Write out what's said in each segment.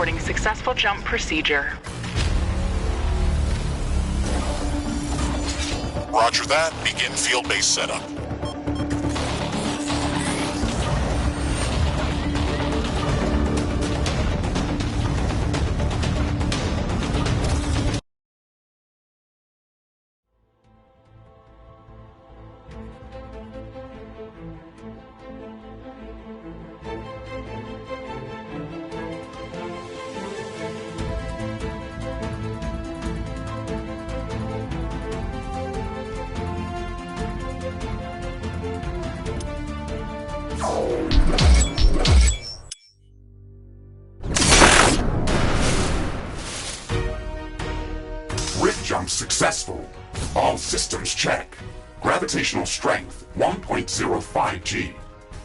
reporting successful jump procedure. Roger that. Begin field-based setup. Rift jump successful. All systems check. Gravitational strength 1.05 G.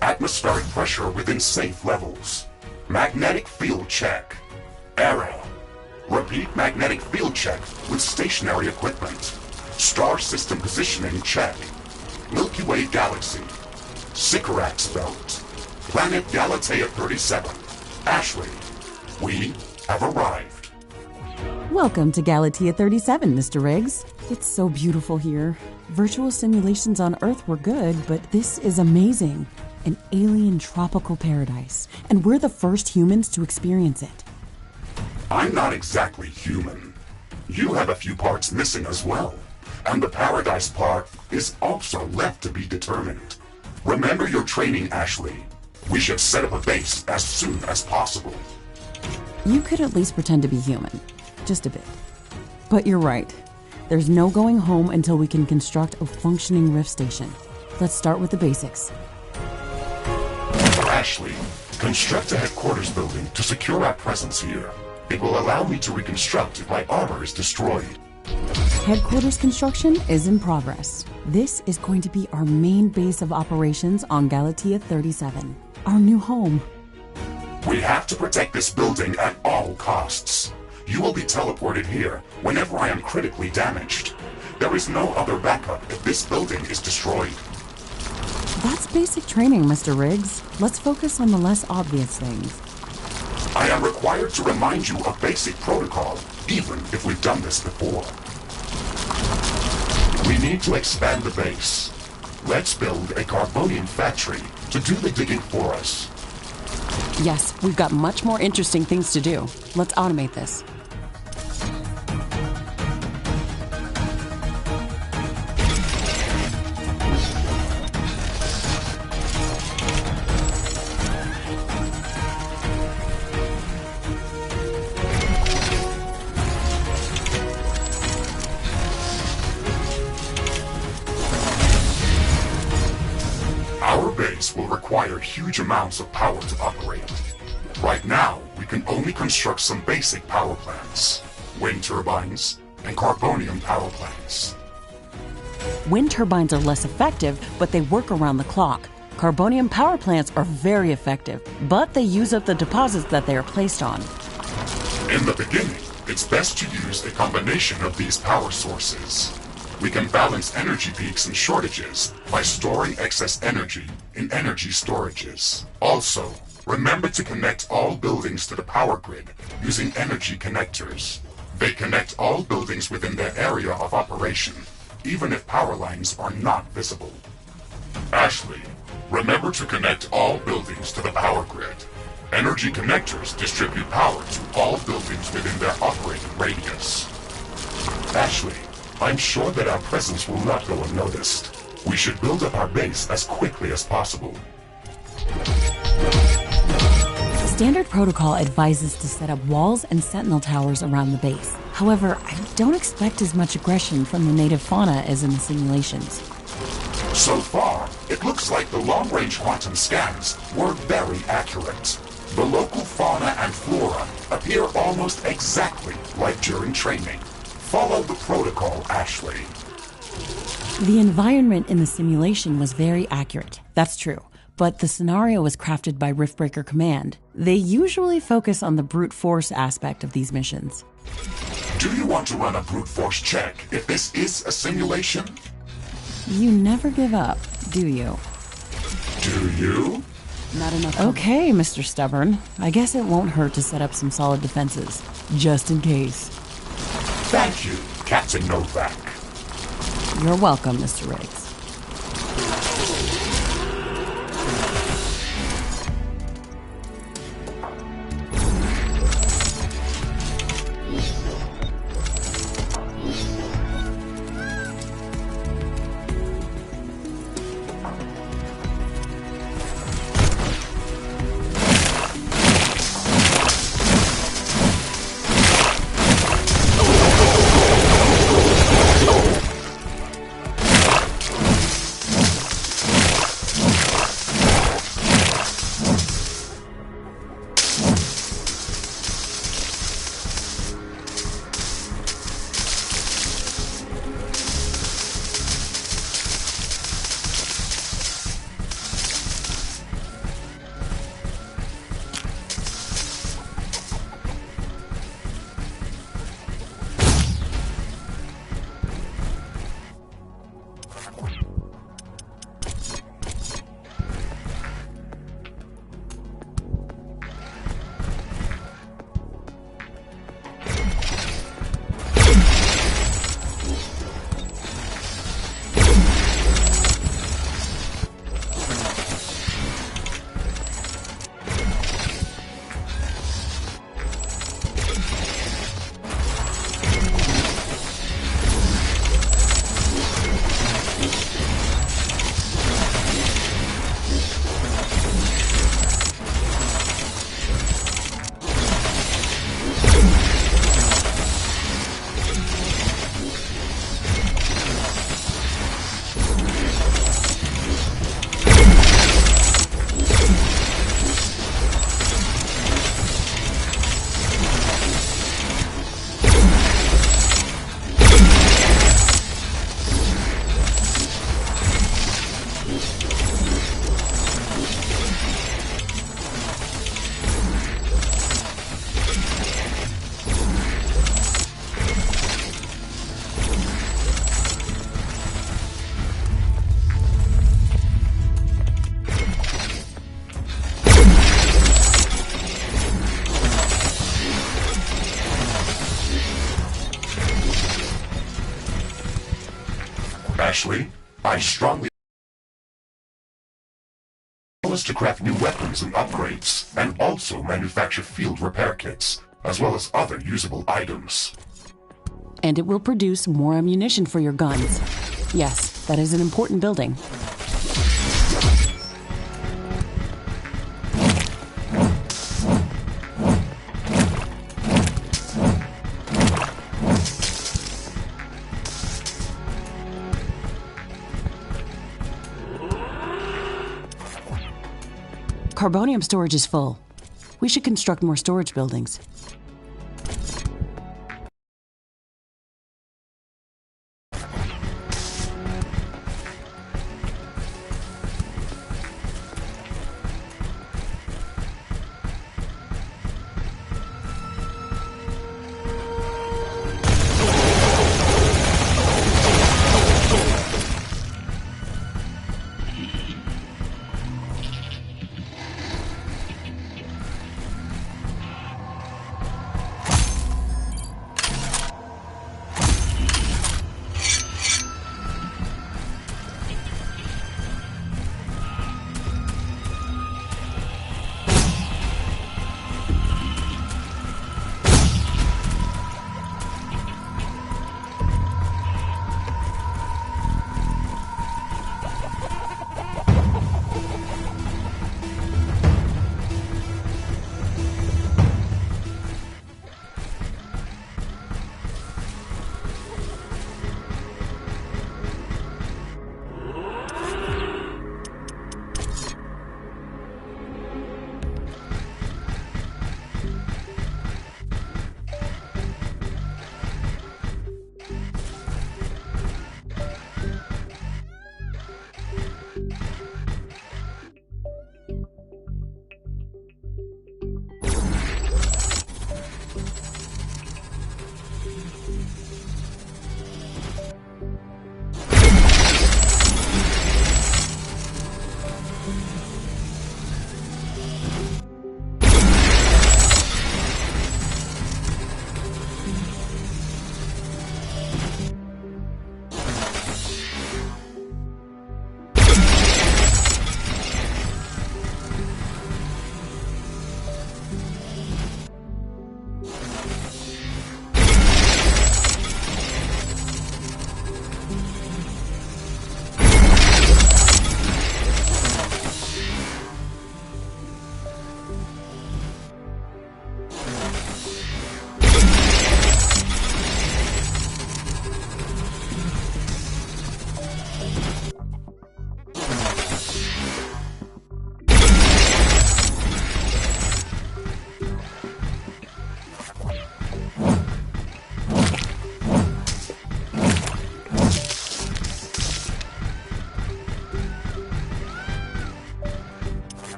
Atmospheric pressure within safe levels. Magnetic field check. Error. Repeat magnetic field check with stationary equipment. Star system positioning check. Milky Way galaxy. Sycorax belt. Planet Galatea 37. Ashley, we have arrived. Welcome to Galatea 37, Mr. Riggs. It's so beautiful here. Virtual simulations on Earth were good, but this is amazing. An alien tropical paradise, and we're the first humans to experience it. I'm not exactly human. You have a few parts missing as well. And the paradise part is also left to be determined. Remember your training, Ashley. We should set up a base as soon as possible. You could at least pretend to be human. Just a bit. But you're right. There's no going home until we can construct a functioning Rift station. Let's start with the basics. Ashley, construct a headquarters building to secure our presence here. It will allow me to reconstruct if my armor is destroyed. Headquarters construction is in progress. This is going to be our main base of operations on Galatea 37, our new home. We have to protect this building at all costs. You will be teleported here whenever I am critically damaged. There is no other backup if this building is destroyed. That's basic training, Mr. Riggs. Let's focus on the less obvious things. I am required to remind you of basic protocol, even if we've done this before. We need to expand the base. Let's build a carbonium factory to do the digging for us. Yes, we've got much more interesting things to do. Let's automate this. Our base will require huge amounts of power to operate. Right now, we can only construct some basic power plants, wind turbines, and carbonium power plants. Wind turbines are less effective, but they work around the clock. Carbonium power plants are very effective, but they use up the deposits that they are placed on. In the beginning, it's best to use a combination of these power sources. We can balance energy peaks and shortages by storing excess energy in energy storages. Also, remember to connect all buildings to the power grid using energy connectors. They connect all buildings within their area of operation, even if power lines are not visible. Ashley, remember to connect all buildings to the power grid. Energy connectors distribute power to all buildings within their operating radius. Ashley, I'm sure that our presence will not go unnoticed. We should build up our base as quickly as possible. Standard protocol advises to set up walls and sentinel towers around the base. However, I don't expect as much aggression from the native fauna as in the simulations. So far, it looks like the long-range quantum scans were very accurate. The local fauna and flora appear almost exactly like during training. Follow the protocol, Ashley. The environment in the simulation was very accurate. That's true. But the scenario was crafted by Riftbreaker Command. They usually focus on the brute force aspect of these missions. Do you want to run a brute force check if this is a simulation? You never give up, do you? Do you? Not enough. Okay, Mr. Stubborn. I guess it won't hurt to set up some solid defenses, just in case. Thank you, Captain Novak. You're welcome, Mr. Riggs. Ashley, I strongly us to craft new weapons and upgrades, and also manufacture field repair kits, as well as other usable items. And it will produce more ammunition for your guns. Yes, that is an important building. Carbonium storage is full. We should construct more storage buildings.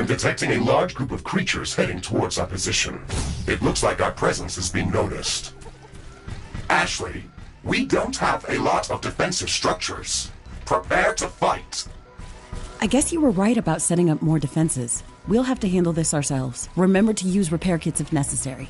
I'm detecting a large group of creatures heading towards our position. It looks like our presence is being noticed. Ashley, we don't have a lot of defensive structures. Prepare to fight. I guess you were right about setting up more defenses. We'll have to handle this ourselves. Remember to use repair kits if necessary.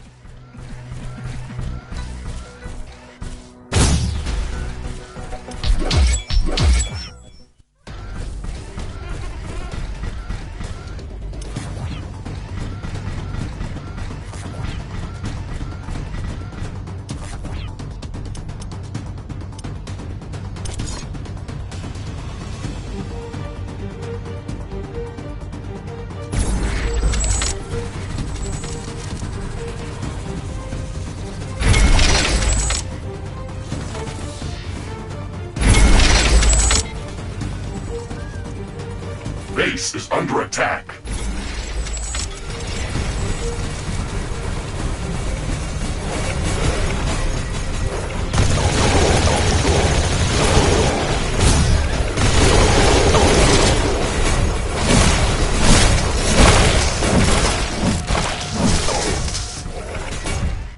Base is under attack.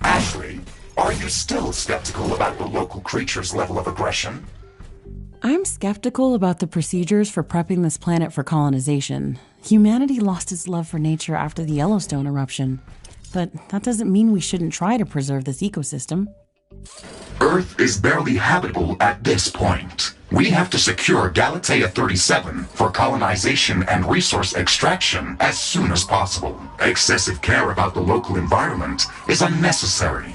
Ashley, are you still skeptical about the local creature's level of aggression? I'm skeptical about the procedures for prepping this planet for colonization. Humanity lost its love for nature after the Yellowstone eruption. But that doesn't mean we shouldn't try to preserve this ecosystem. Earth is barely habitable at this point. We have to secure Galatea 37 for colonization and resource extraction as soon as possible. Excessive care about the local environment is unnecessary.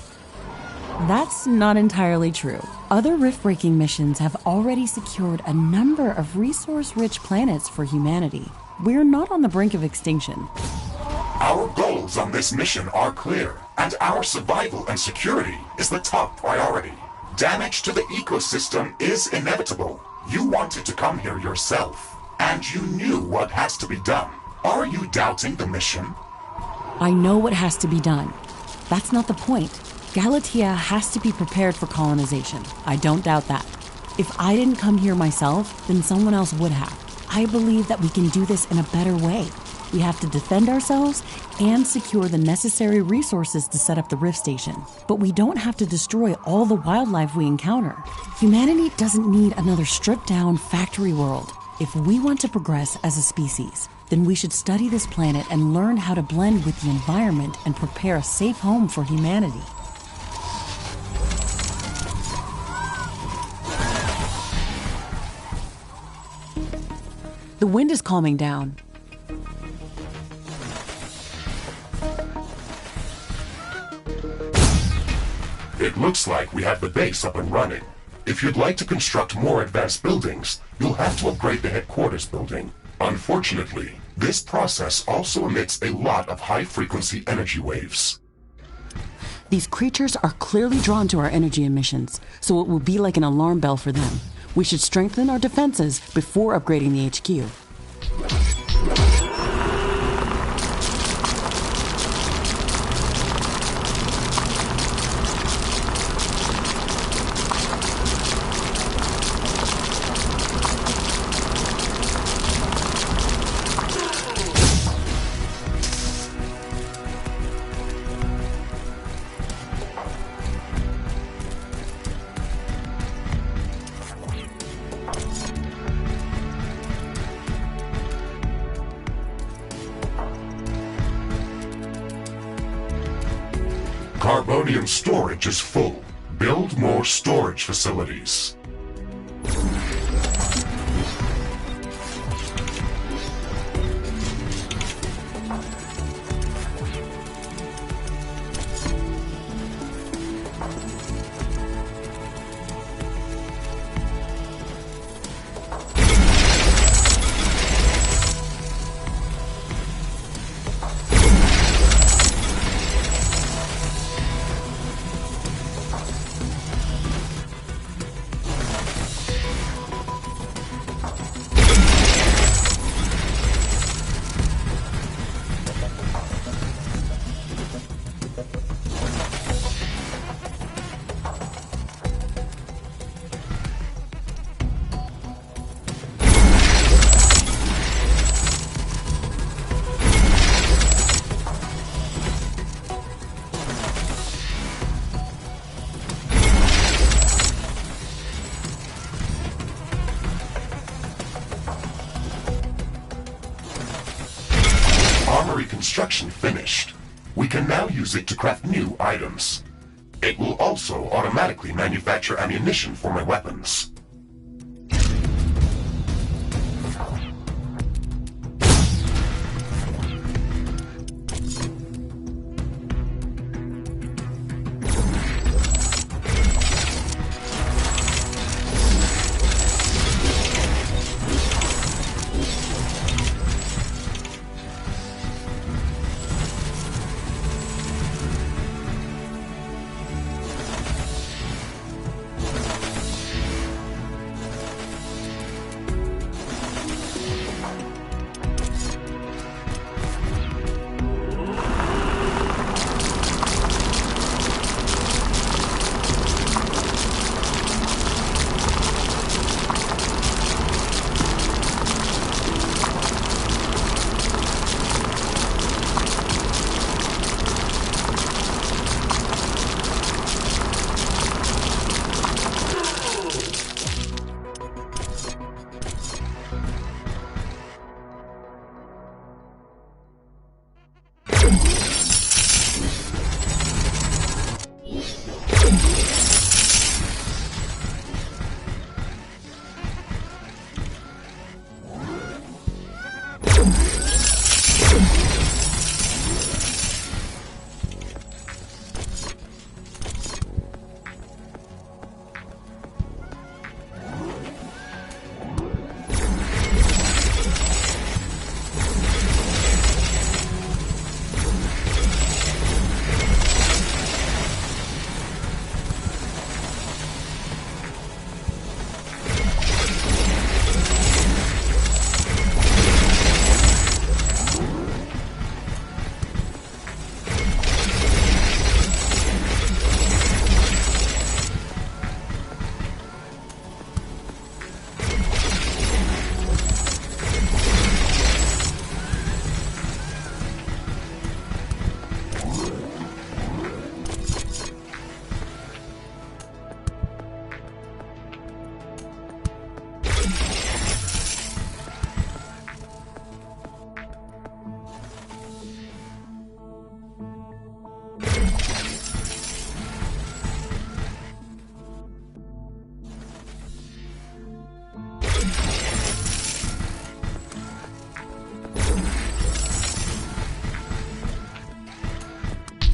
That's not entirely true. Other rift-breaking missions have already secured a number of resource-rich planets for humanity. We're not on the brink of extinction. Our goals on this mission are clear, and our survival and security is the top priority. Damage to the ecosystem is inevitable. You wanted to come here yourself, and you knew what has to be done. Are you doubting the mission? I know what has to be done. That's not the point. Galatea has to be prepared for colonization. I don't doubt that. If I didn't come here myself, then someone else would have. I believe that we can do this in a better way. We have to defend ourselves and secure the necessary resources to set up the Rift Station. But we don't have to destroy all the wildlife we encounter. Humanity doesn't need another stripped-down factory world. If we want to progress as a species, then we should study this planet and learn how to blend with the environment and prepare a safe home for humanity. The wind is calming down. It looks like we have the base up and running. If you'd like to construct more advanced buildings, you'll have to upgrade the headquarters building. Unfortunately, this process also emits a lot of high-frequency energy waves. These creatures are clearly drawn to our energy emissions, so it will be like an alarm bell for them. We should strengthen our defenses before upgrading the HQ. Carbonium storage is full. Build more storage facilities. construction finished. We can now use it to craft new items. It will also automatically manufacture ammunition for my weapons.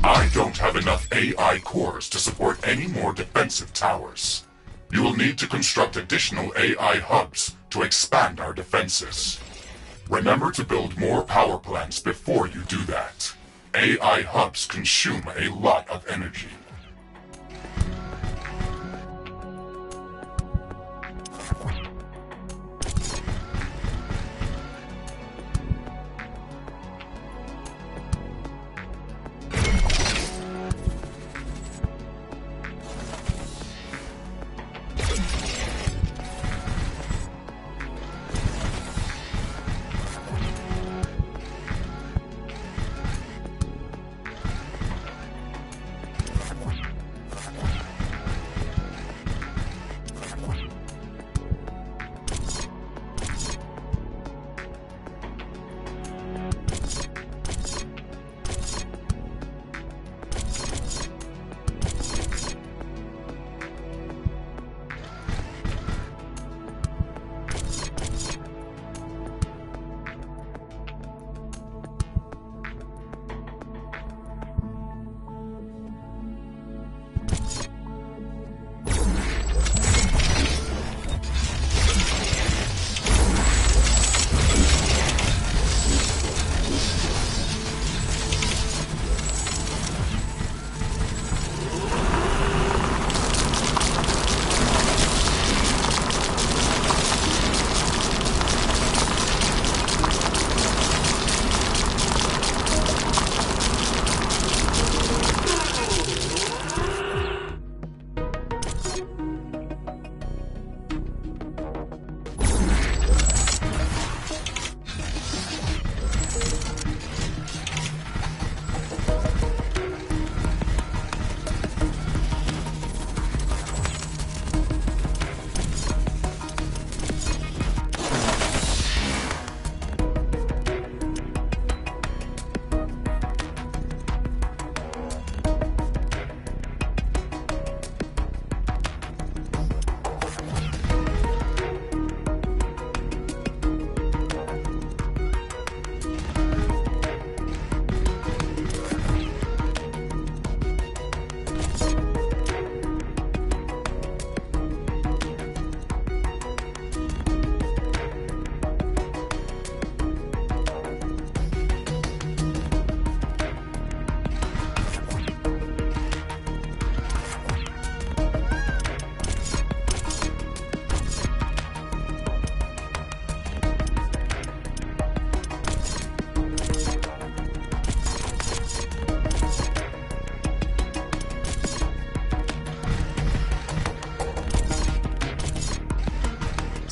I don't have enough AI cores to support any more defensive towers. You will need to construct additional AI hubs to expand our defenses. Remember to build more power plants before you do that. AI hubs consume a lot of energy.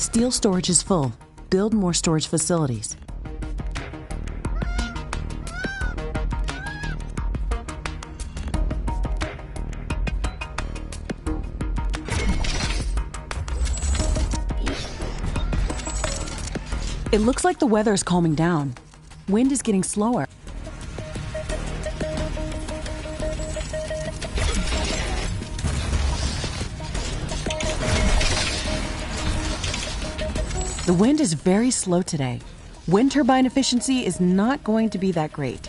Steel storage is full. Build more storage facilities. It looks like the weather is calming down. Wind is getting slower. The wind is very slow today. Wind turbine efficiency is not going to be that great.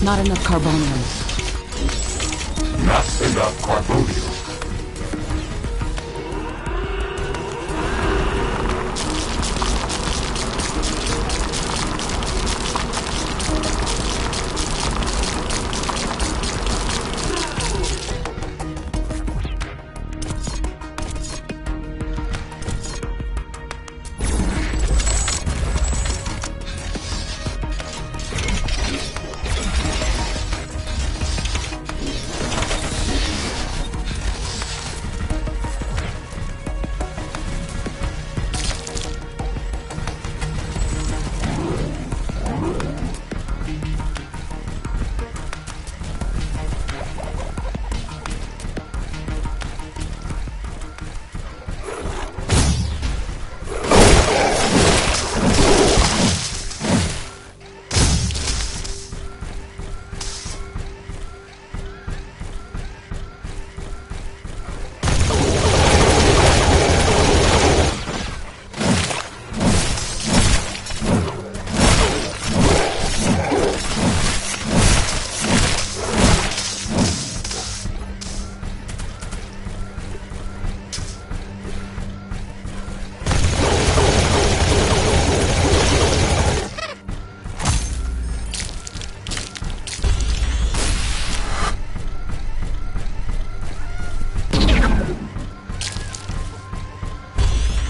Not enough carbonium. Not enough carbonium.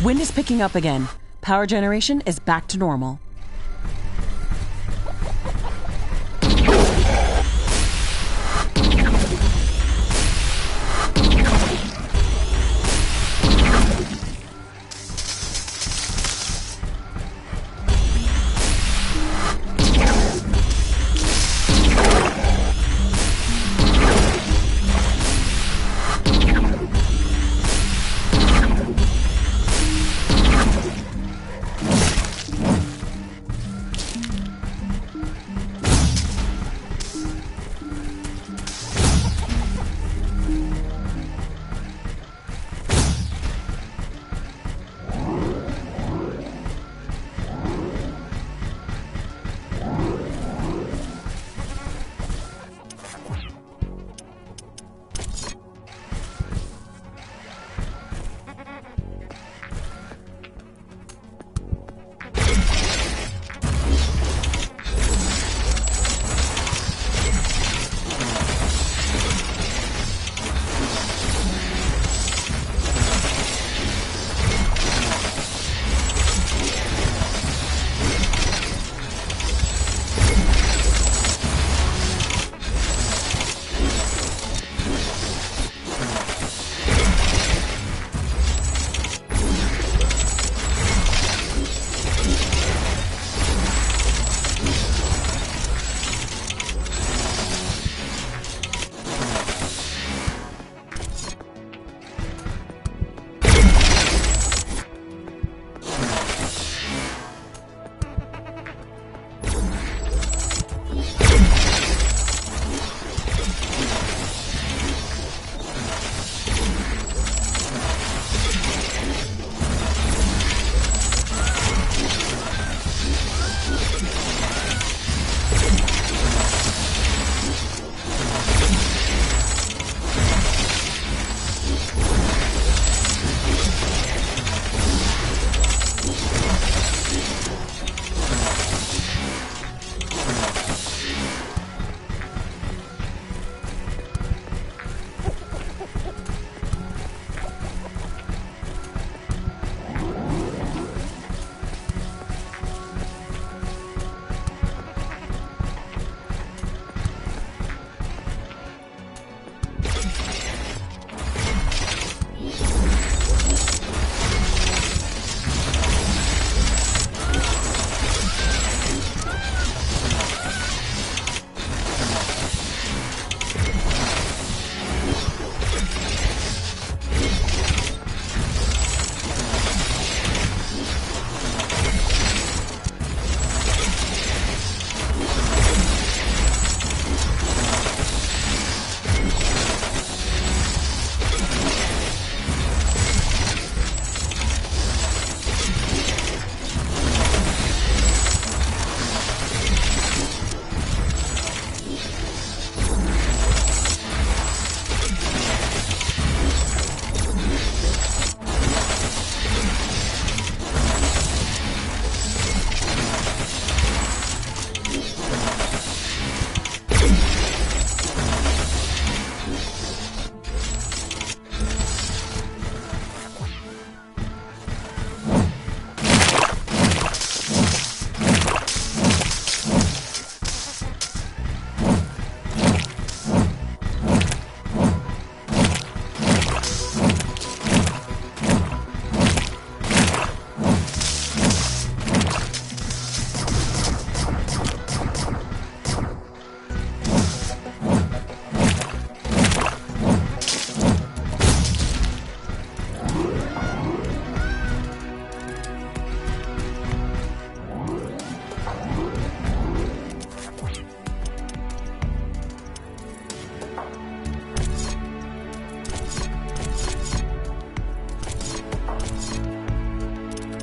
Wind is picking up again. Power generation is back to normal.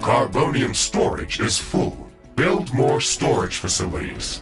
Carbonium storage is full. Build more storage facilities.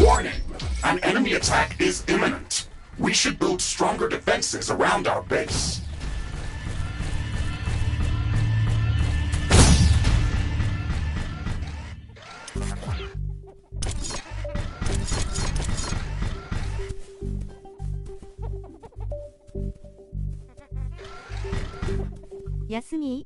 Warning! An enemy attack is imminent. We should build stronger defenses around our base. Yasumi.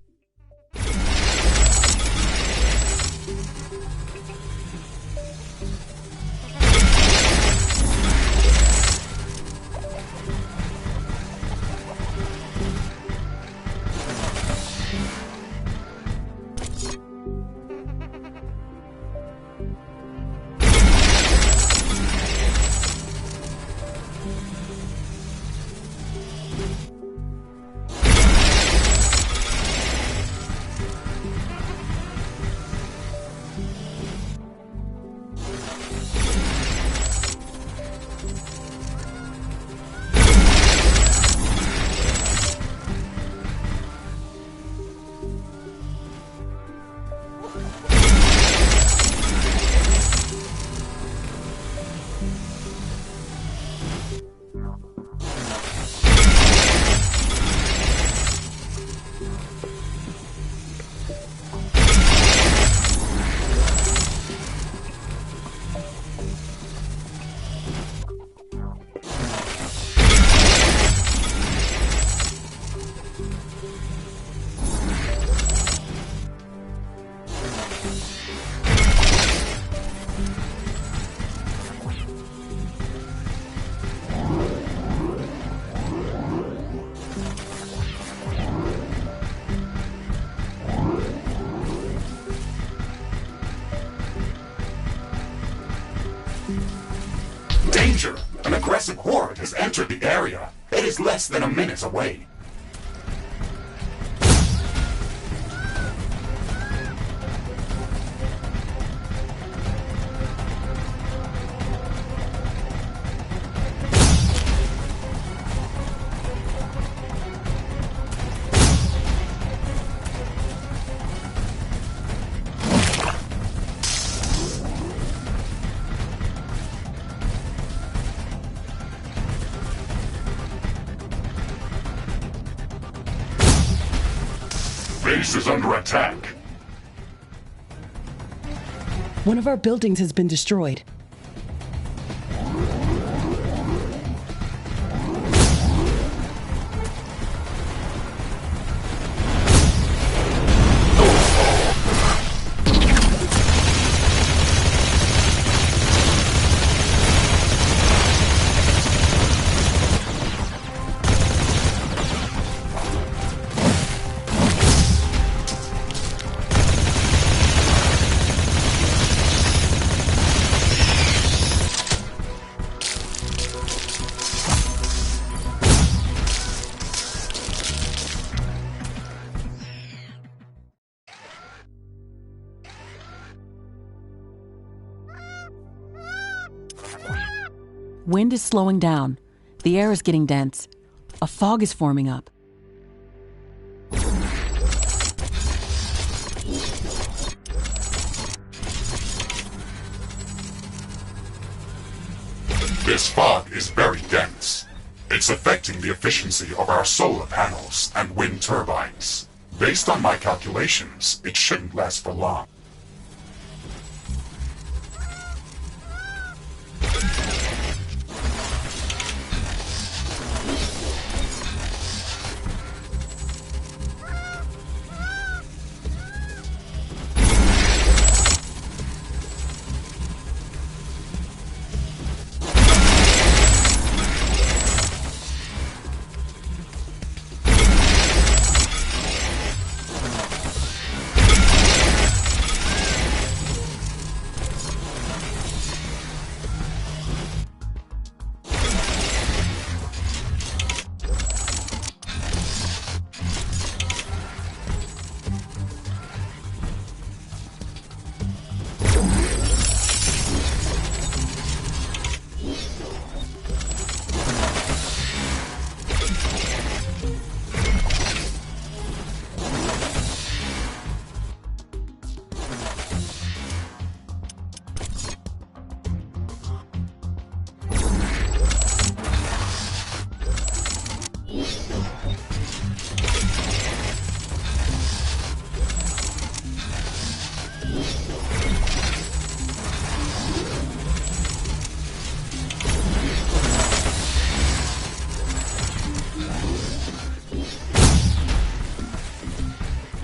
Danger! An aggressive horde has entered the area. It is less than a minute away. Base is under attack. One of our buildings has been destroyed. Wind is slowing down. The air is getting dense. A fog is forming up. This fog is very dense. It's affecting the efficiency of our solar panels and wind turbines. Based on my calculations, it shouldn't last for long.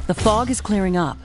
The fog is clearing up.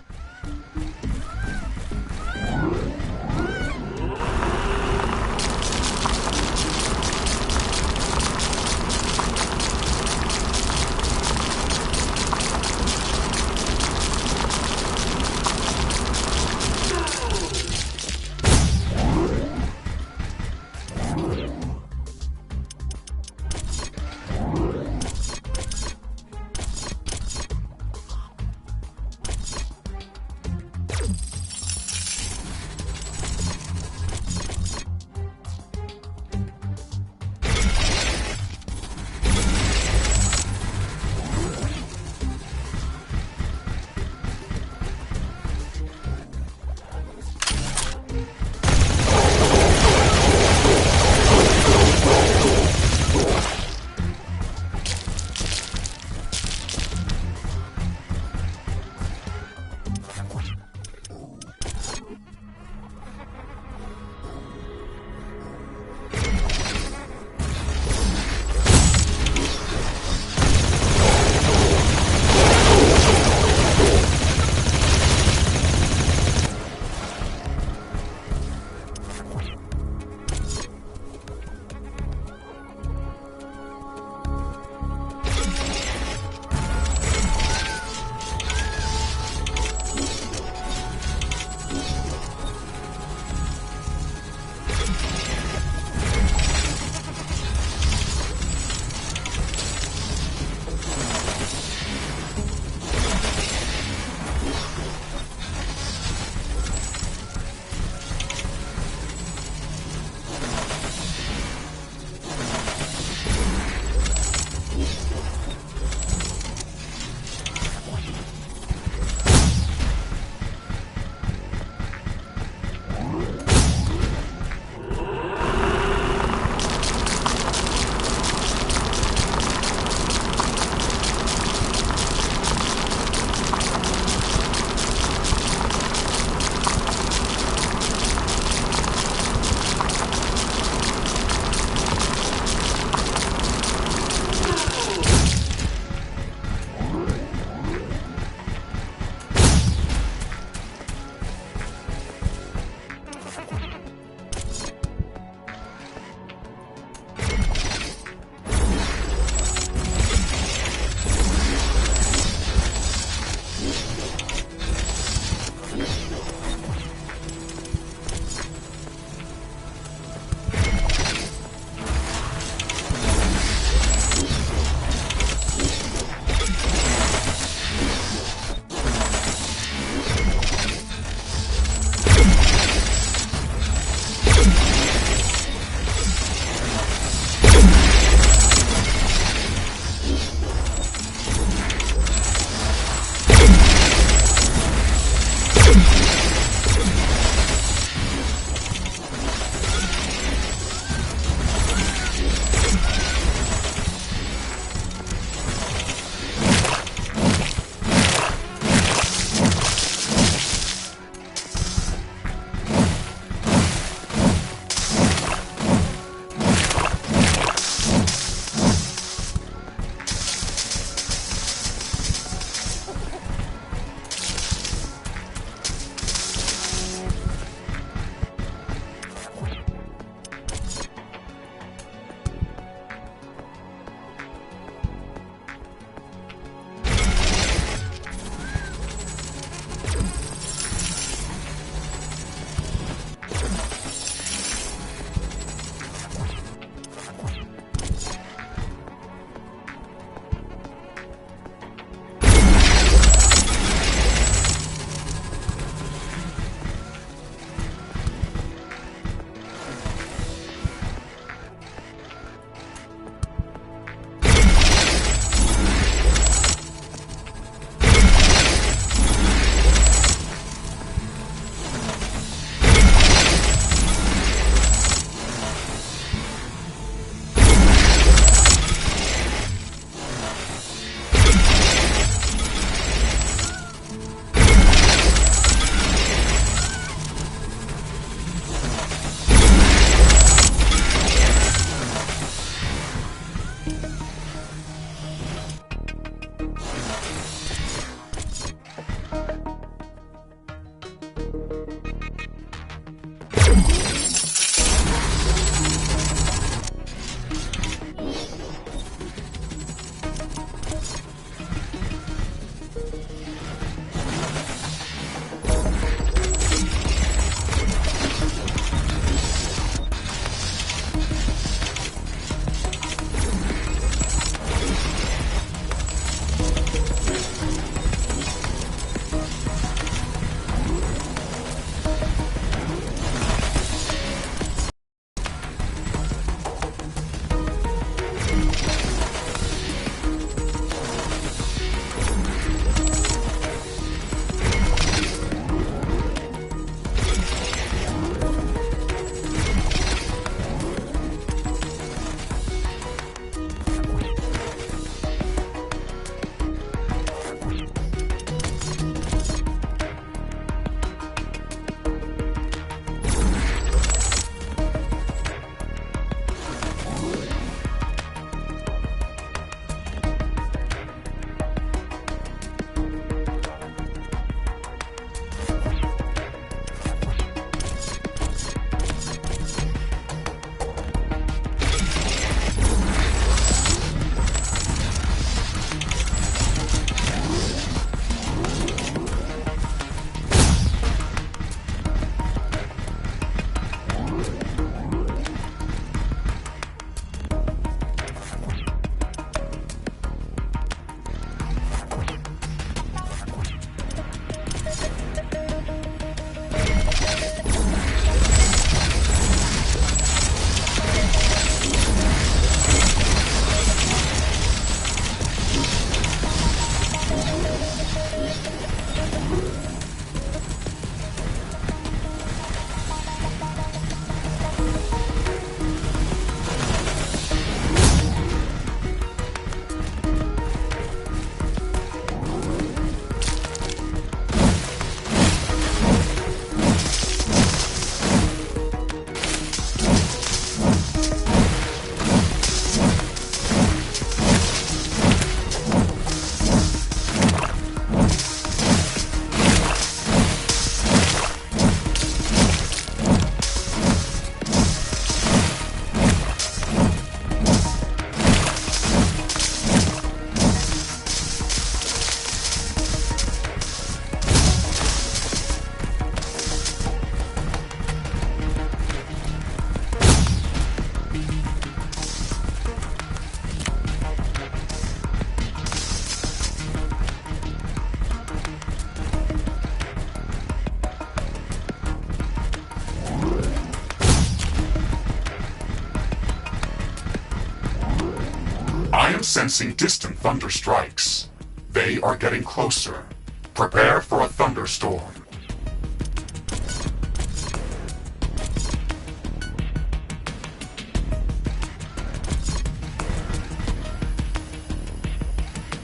am sensing distant thunder strikes. They are getting closer. Prepare for a thunderstorm.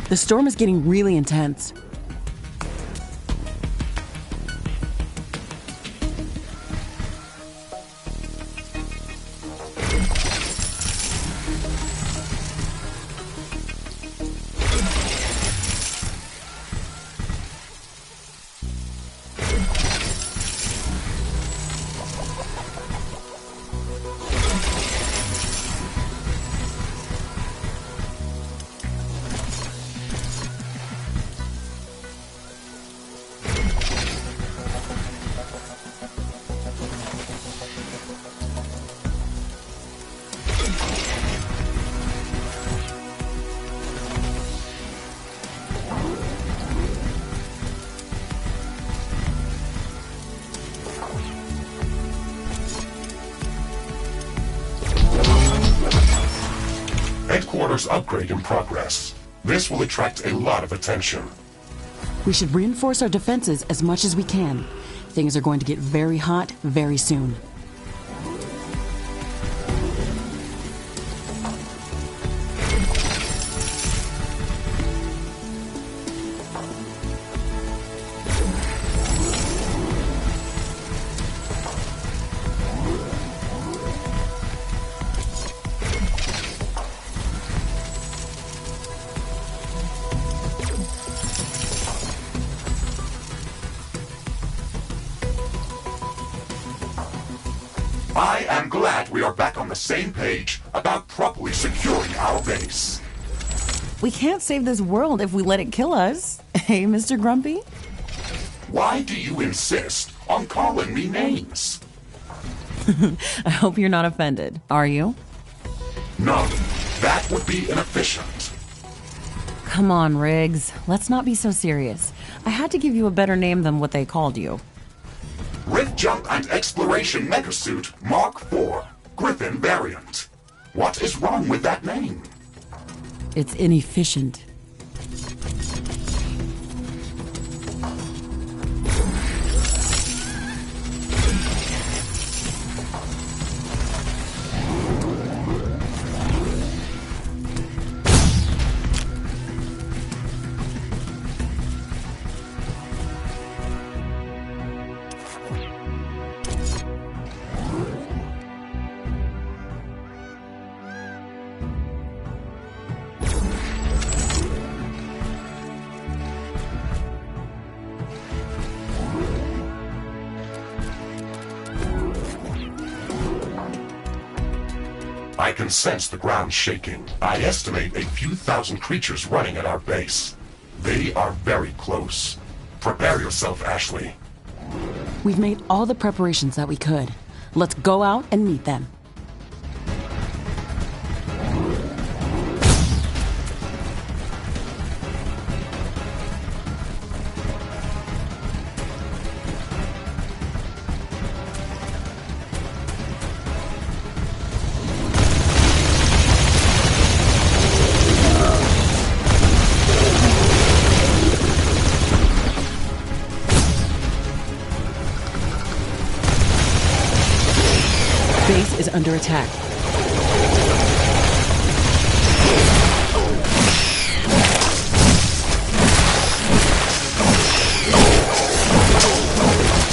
The storm is getting really intense. Headquarters upgrade in progress. This will attract a lot of attention. We should reinforce our defenses as much as we can. Things are going to get very hot very soon. I am glad we are back on the same page about properly securing our base. We can't save this world if we let it kill us. Hey, Mr. Grumpy? Why do you insist on calling me names? I hope you're not offended. Are you? No, that would be inefficient. Come on, Riggs. Let's not be so serious. I had to give you a better name than what they called you. Rift Jump and Exploration Megasuit Mark IV, Griffin variant. What is wrong with that name? It's inefficient. I can sense the ground shaking. I estimate a few thousand creatures running at our base. They are very close. Prepare yourself, Ashley. We've made all the preparations that we could. Let's go out and meet them. Base is under attack.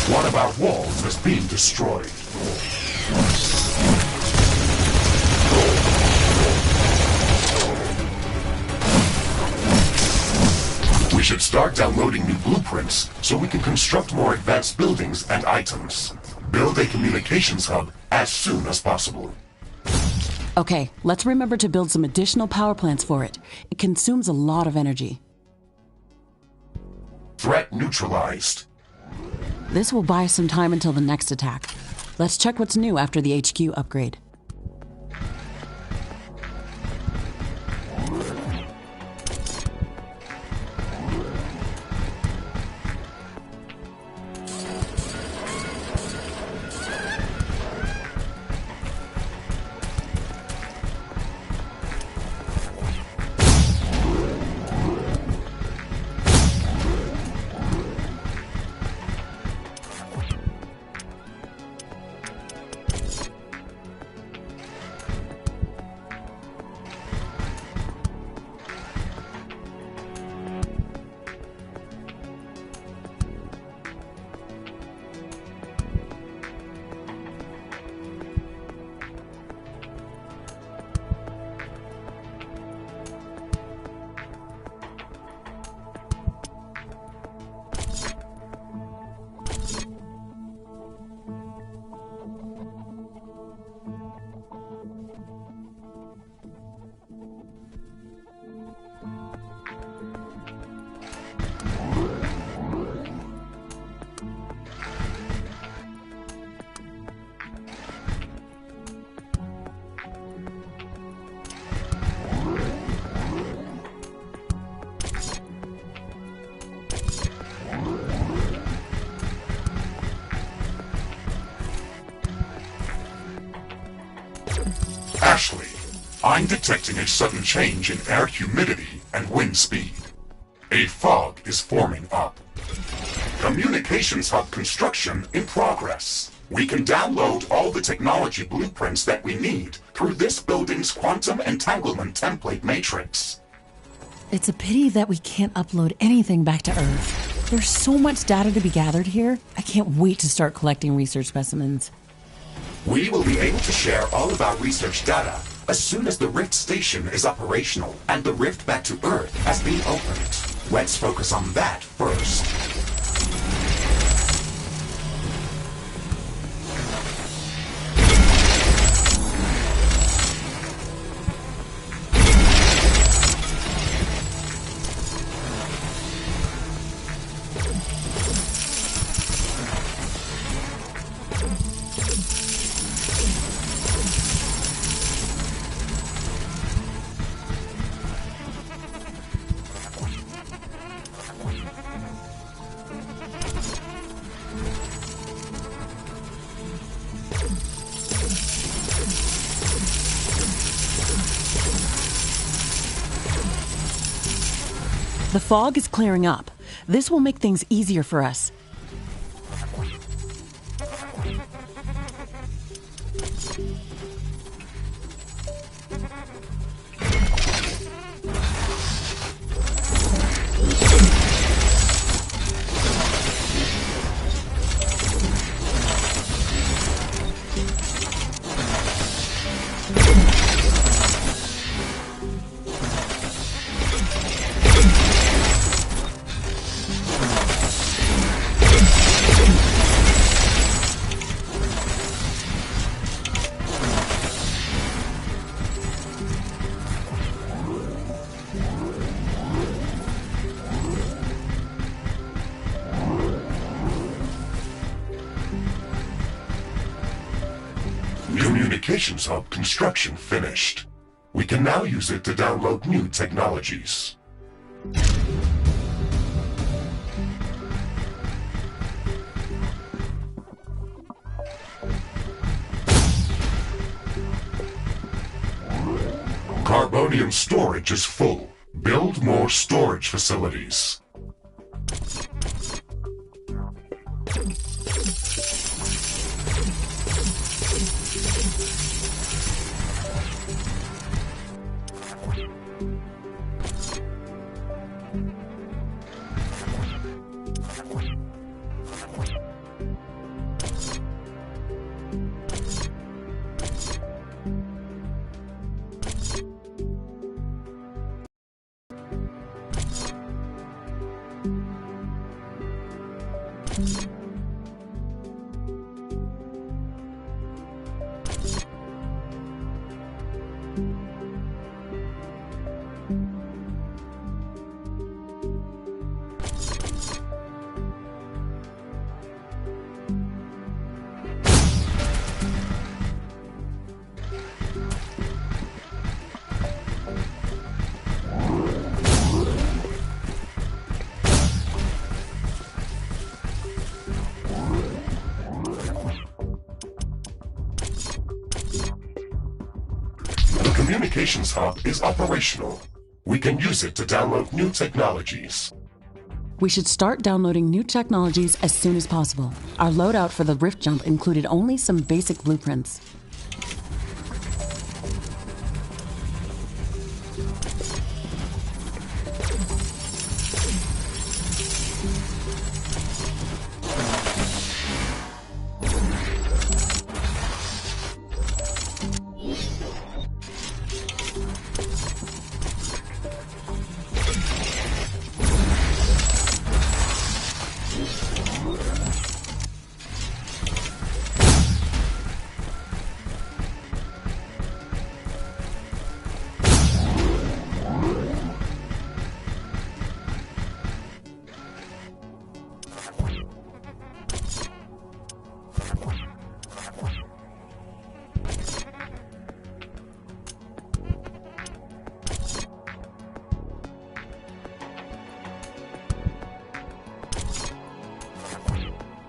One of our walls is being destroyed. We should start downloading new blueprints so we can construct more advanced buildings and items. Build a communications hub as soon as possible. Okay, let's remember to build some additional power plants for it. It consumes a lot of energy. Threat neutralized. This will buy us some time until the next attack. Let's check what's new after the HQ upgrade. I'm detecting a sudden change in air humidity and wind speed. A fog is forming up. Communications hub construction in progress. We can download all the technology blueprints that we need through this building's quantum entanglement template matrix. It's a pity that we can't upload anything back to Earth. There's so much data to be gathered here. I can't wait to start collecting research specimens. We will be able to share all of our research data as soon as the Rift Station is operational and the rift back to Earth has been opened. Let's focus on that first. The fog is clearing up. This will make things easier for us. Communications hub construction finished. We can now use it to download new technologies. Carbonium storage is full. Build more storage facilities. Communications hub is operational. We can use it to download new technologies. We should start downloading new technologies as soon as possible. Our loadout for the Rift Jump included only some basic blueprints.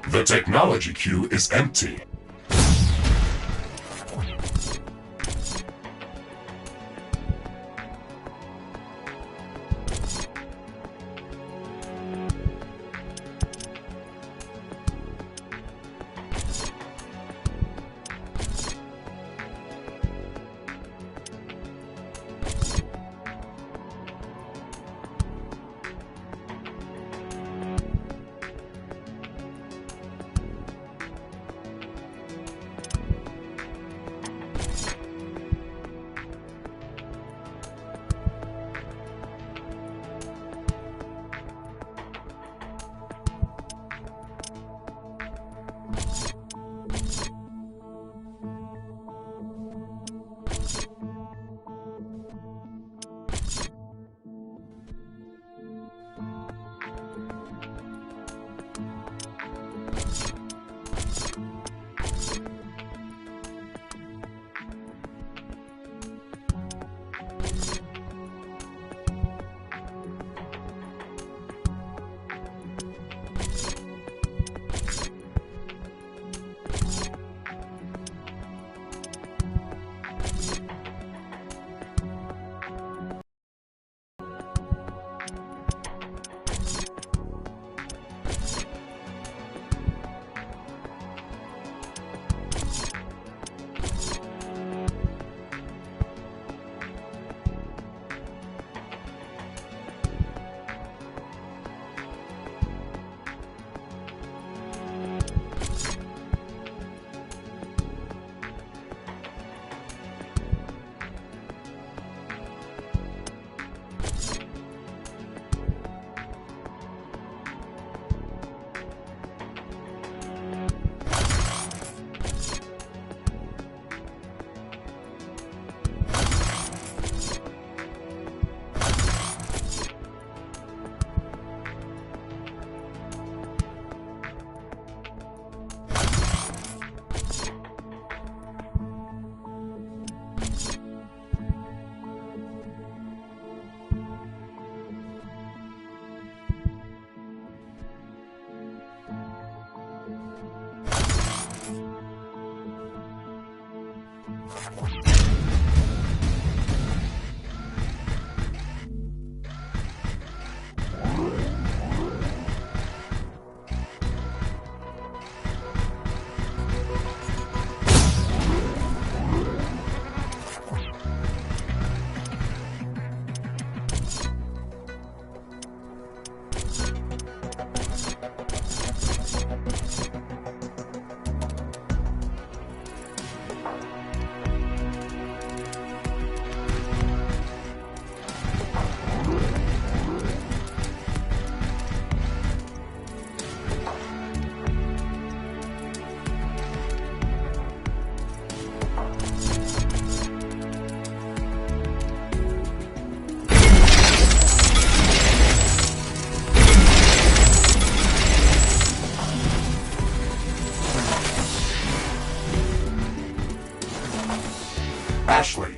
The technology queue is empty. Ashley,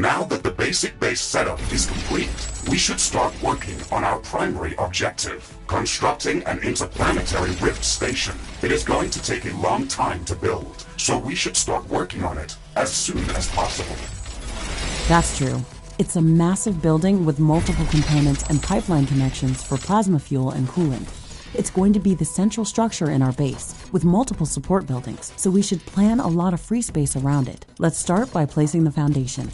now that the basic base setup is complete, we should start working on our primary objective, constructing an interplanetary rift station. It is going to take a long time to build, so we should start working on it as soon as possible. That's true. It's a massive building with multiple components and pipeline connections for plasma fuel and coolant. It's going to be the central structure in our base, with multiple support buildings, so we should plan a lot of free space around it. Let's start by placing the foundation.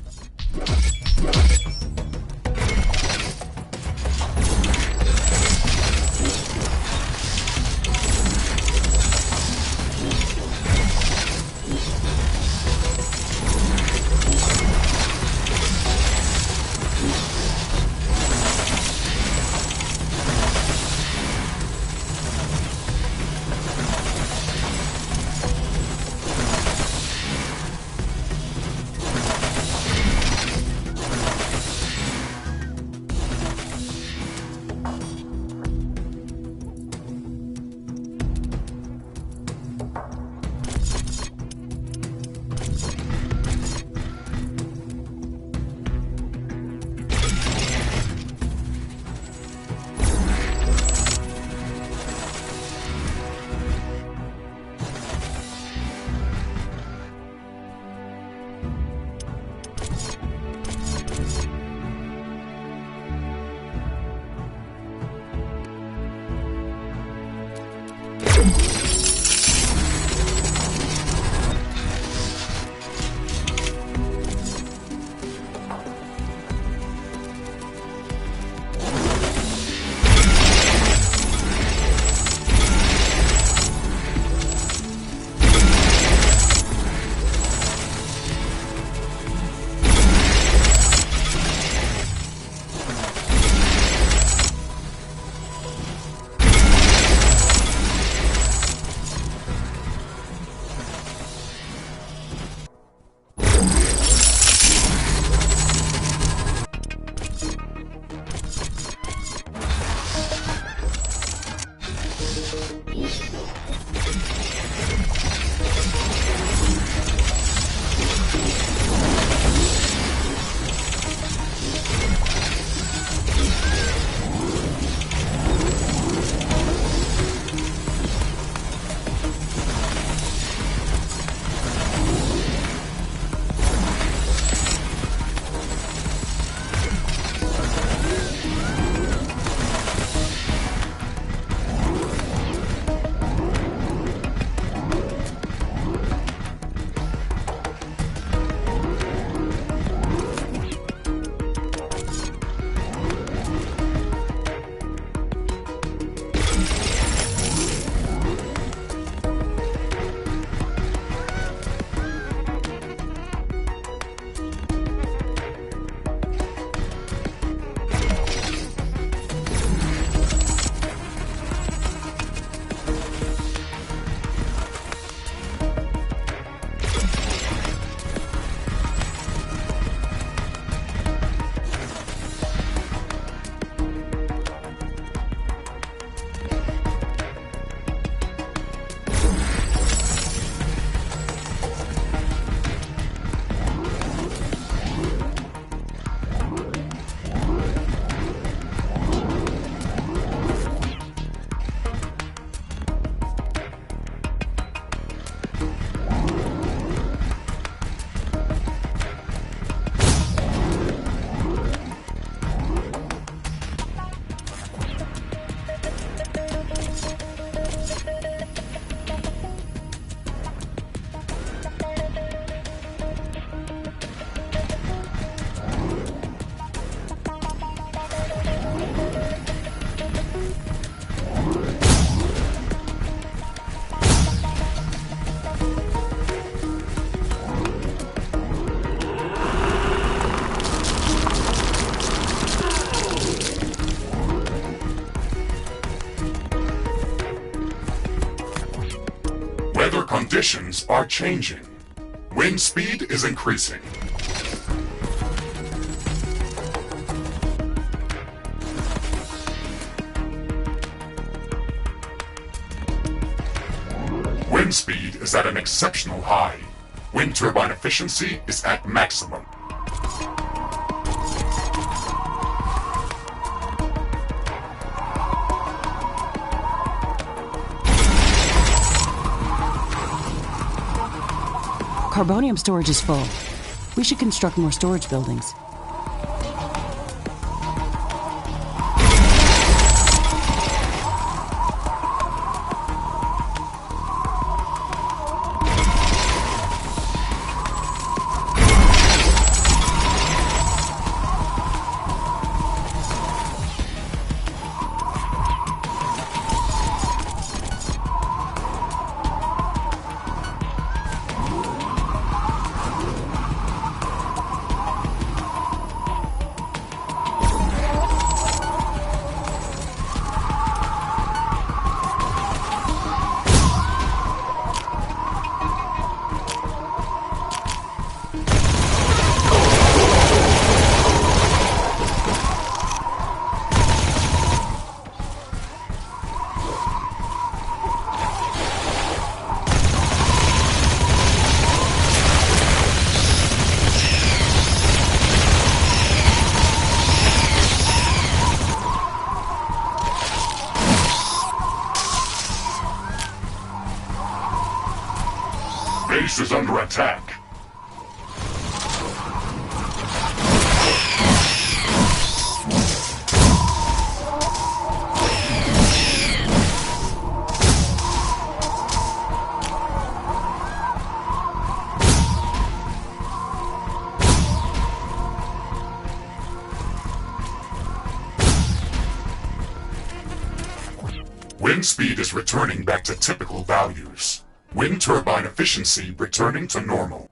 Weather conditions are changing. Wind speed is increasing. Wind speed is at an exceptional high. Wind turbine efficiency is at maximum. Carbonium storage is full. We should construct more storage buildings. Base is under attack. Wind speed is returning back to typical values. Wind turbine efficiency returning to normal.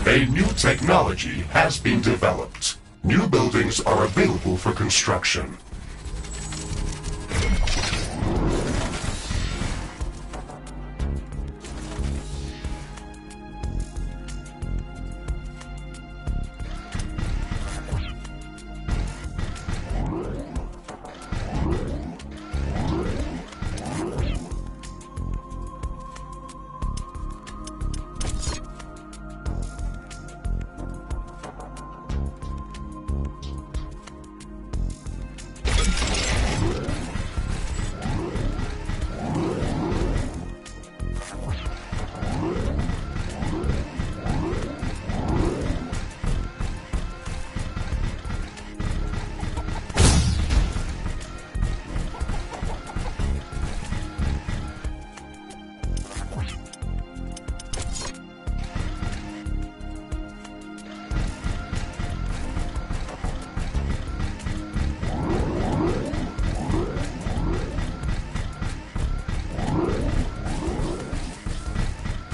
A new technology has been developed. New buildings are available for construction.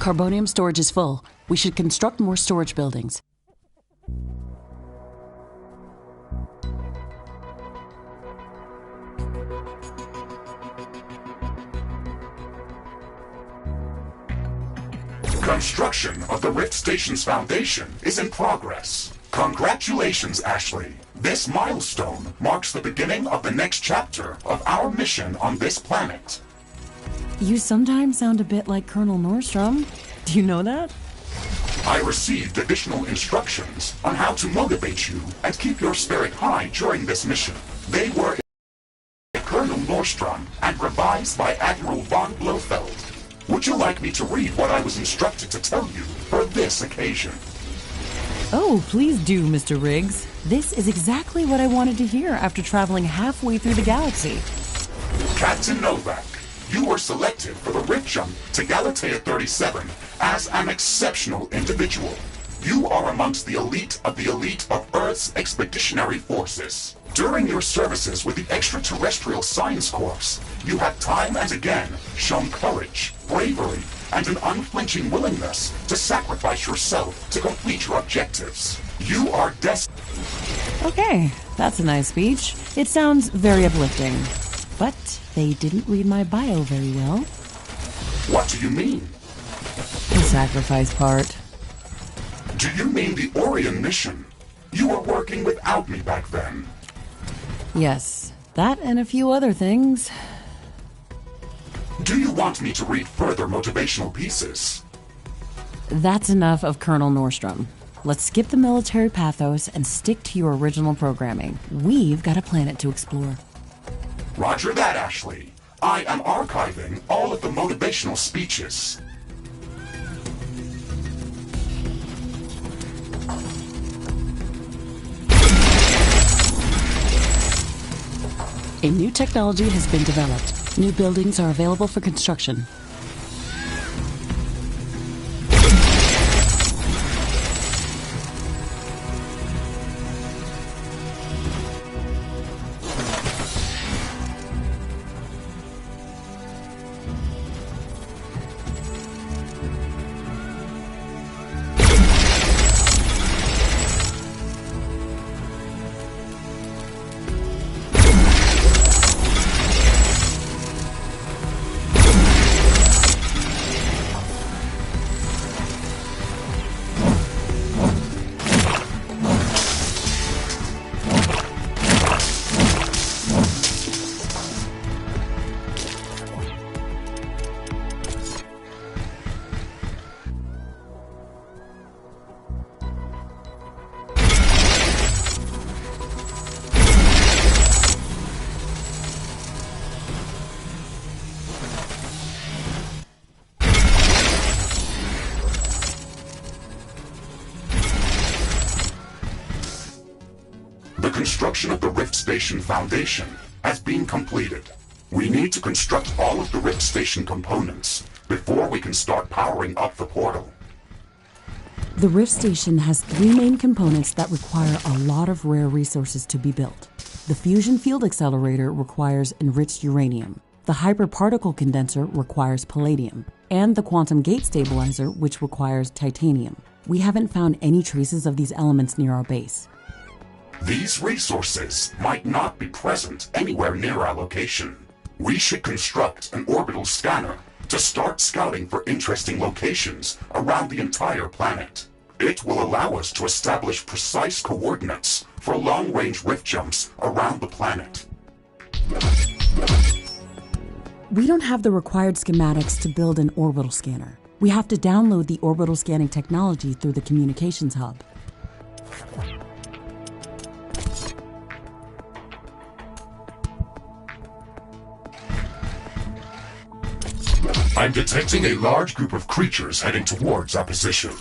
Carbonium storage is full. We should construct more storage buildings. Construction of the Rift Station's foundation is in progress. Congratulations, Ashley. This milestone marks the beginning of the next chapter of our mission on this planet. You sometimes sound a bit like Colonel Nordstrom. Do you know that? I received additional instructions on how to motivate you and keep your spirit high during this mission. They were by Colonel Nordstrom and revised by Admiral von Blofeld. Would you like me to read what I was instructed to tell you for this occasion? Oh, please do, Mr. Riggs. This is exactly what I wanted to hear after traveling halfway through the galaxy. Captain Novak, you were selected for the Rift Jump to Galatea 37 as an exceptional individual. You are amongst the elite of Earth's expeditionary forces. During your services with the Extraterrestrial Science Corps, you have time and again shown courage, bravery, and an unflinching willingness to sacrifice yourself to complete your objectives. You are destined. Okay, that's a nice speech. It sounds very uplifting. But they didn't read my bio very well. What do you mean? The sacrifice part. Do you mean the Orion mission? You were working without me back then. Yes, that and a few other things. Do you want me to read further motivational pieces? That's enough of Colonel Nordstrom. Let's skip the military pathos and stick to your original programming. We've got a planet to explore. Roger that, Ashley. I am archiving all of the motivational speeches. A new technology has been developed. New buildings are available for construction. The construction of the Rift Station Foundation has been completed. We need to construct all of the Rift Station components before we can start powering up the portal. The Rift Station has 3 main components that require a lot of rare resources to be built. The fusion field accelerator requires enriched uranium. The hyperparticle condenser requires palladium. And the quantum gate stabilizer, which requires titanium. We haven't found any traces of these elements near our base. These resources might not be present anywhere near our location. We should construct an orbital scanner to start scouting for interesting locations around the entire planet. It will allow us to establish precise coordinates for long-range rift jumps around the planet. We don't have the required schematics to build an orbital scanner. We have to download the orbital scanning technology through the communications hub. I'm detecting a large group of creatures heading towards our position.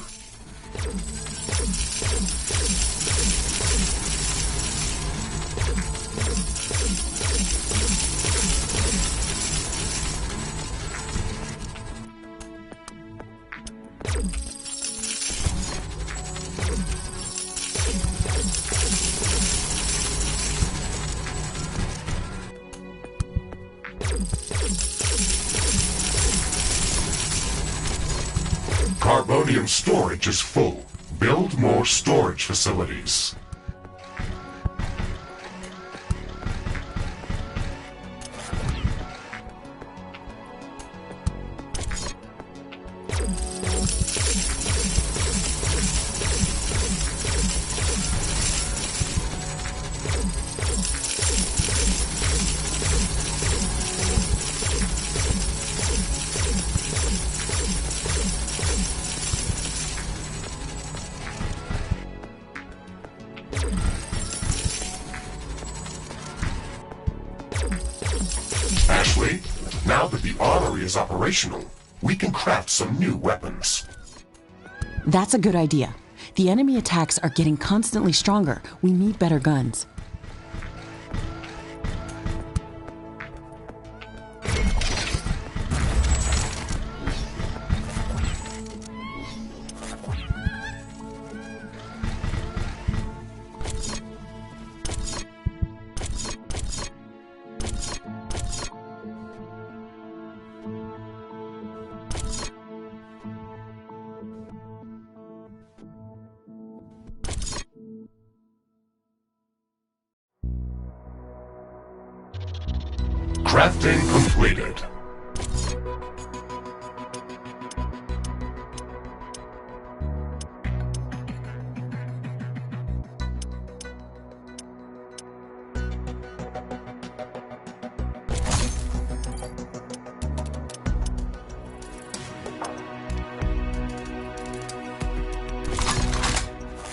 carbonium storage is full. Build more storage facilities. Ashley, now that the armory is operational, we can craft some new weapons. That's a good idea. The enemy attacks are getting constantly stronger. We need better guns. Crafting completed.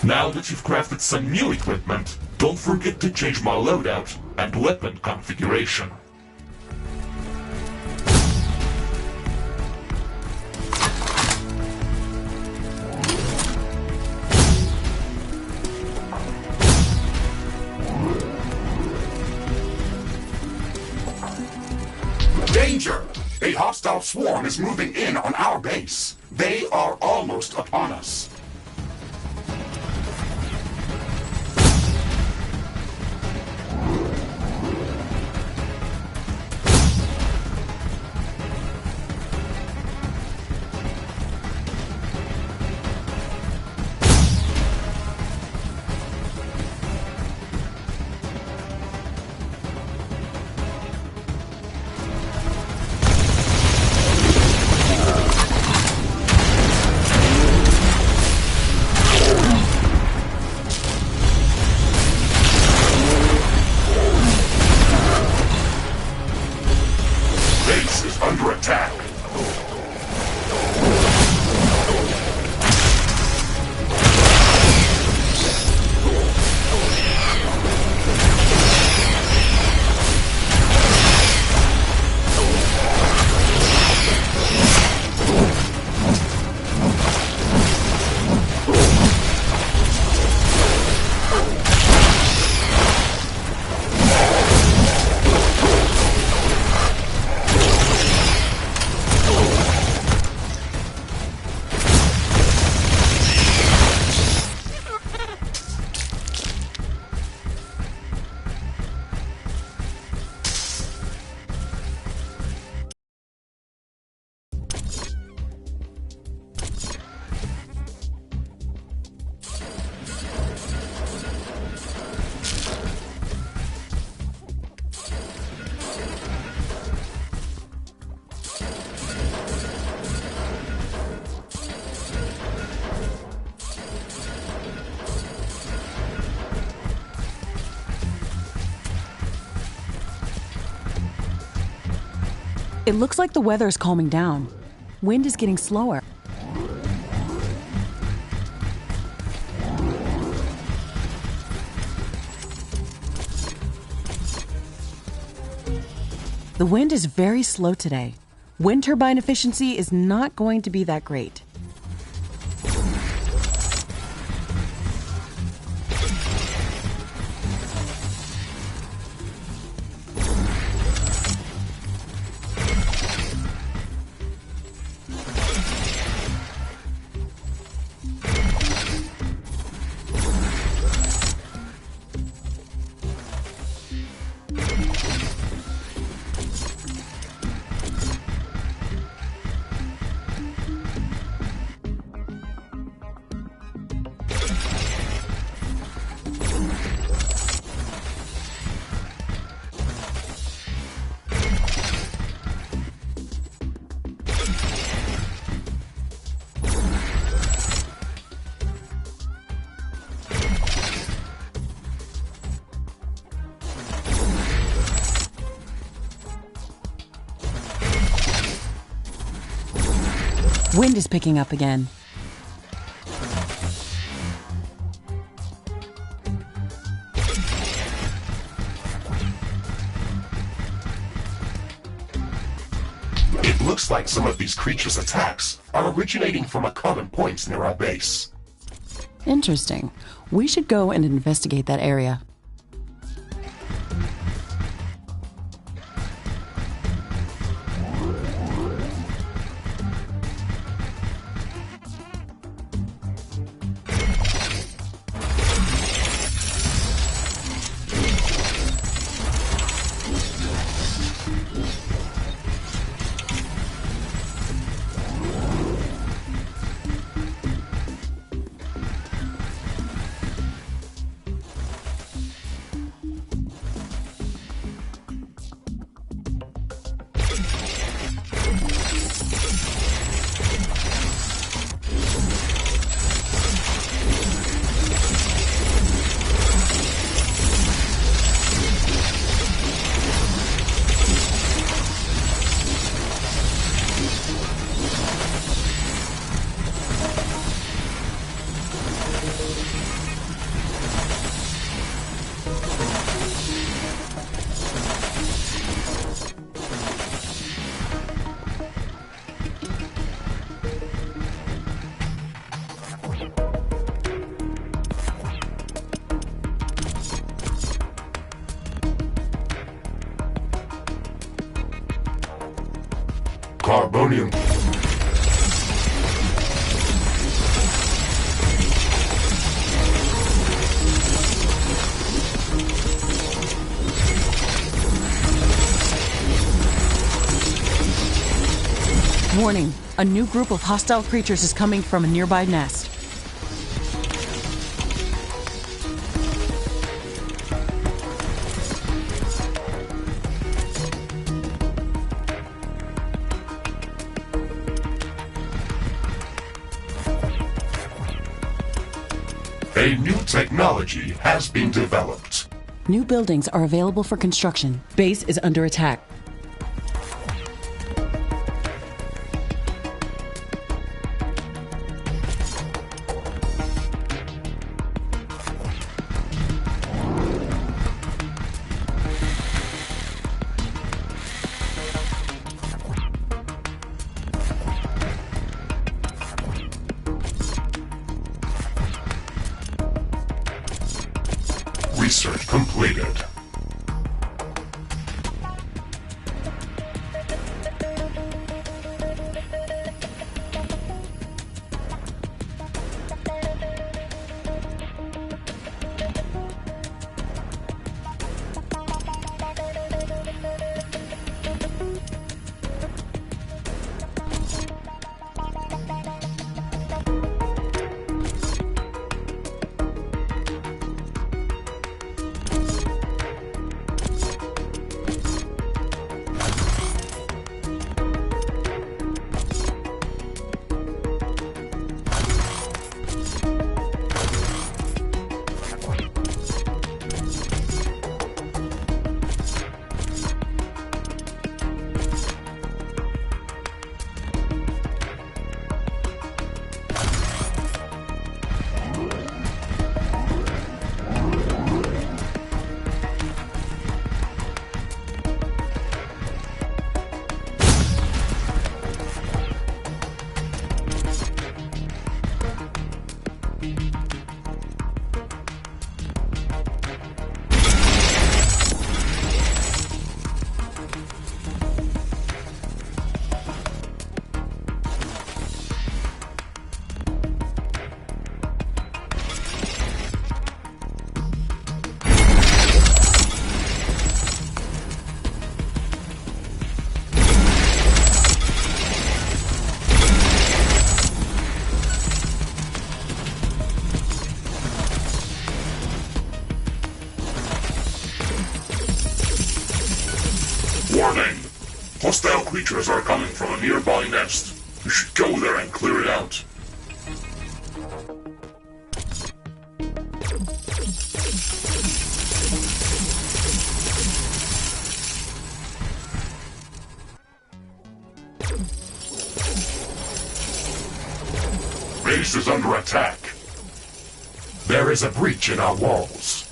Now that you've crafted some new equipment, don't forget to change my loadout and weapon configuration. Danger! A hostile swarm is moving in on our base. They are almost upon us. Base is under attack. It looks like the weather is calming down. Wind is getting slower. The wind is very slow today. Wind turbine efficiency is not going to be that great. Wind is picking up again. It looks like some of these creatures' attacks are originating from a common point near our base. Interesting. We should go and investigate that area. Carbonium. Warning, a new group of hostile creatures is coming from a nearby nest. A new technology has been developed. New buildings are available for construction. Base is under attack. Research completed. Warning! Hostile creatures are coming from a nearby nest. You should go there and clear it out. Base is under attack. There is a breach in our walls.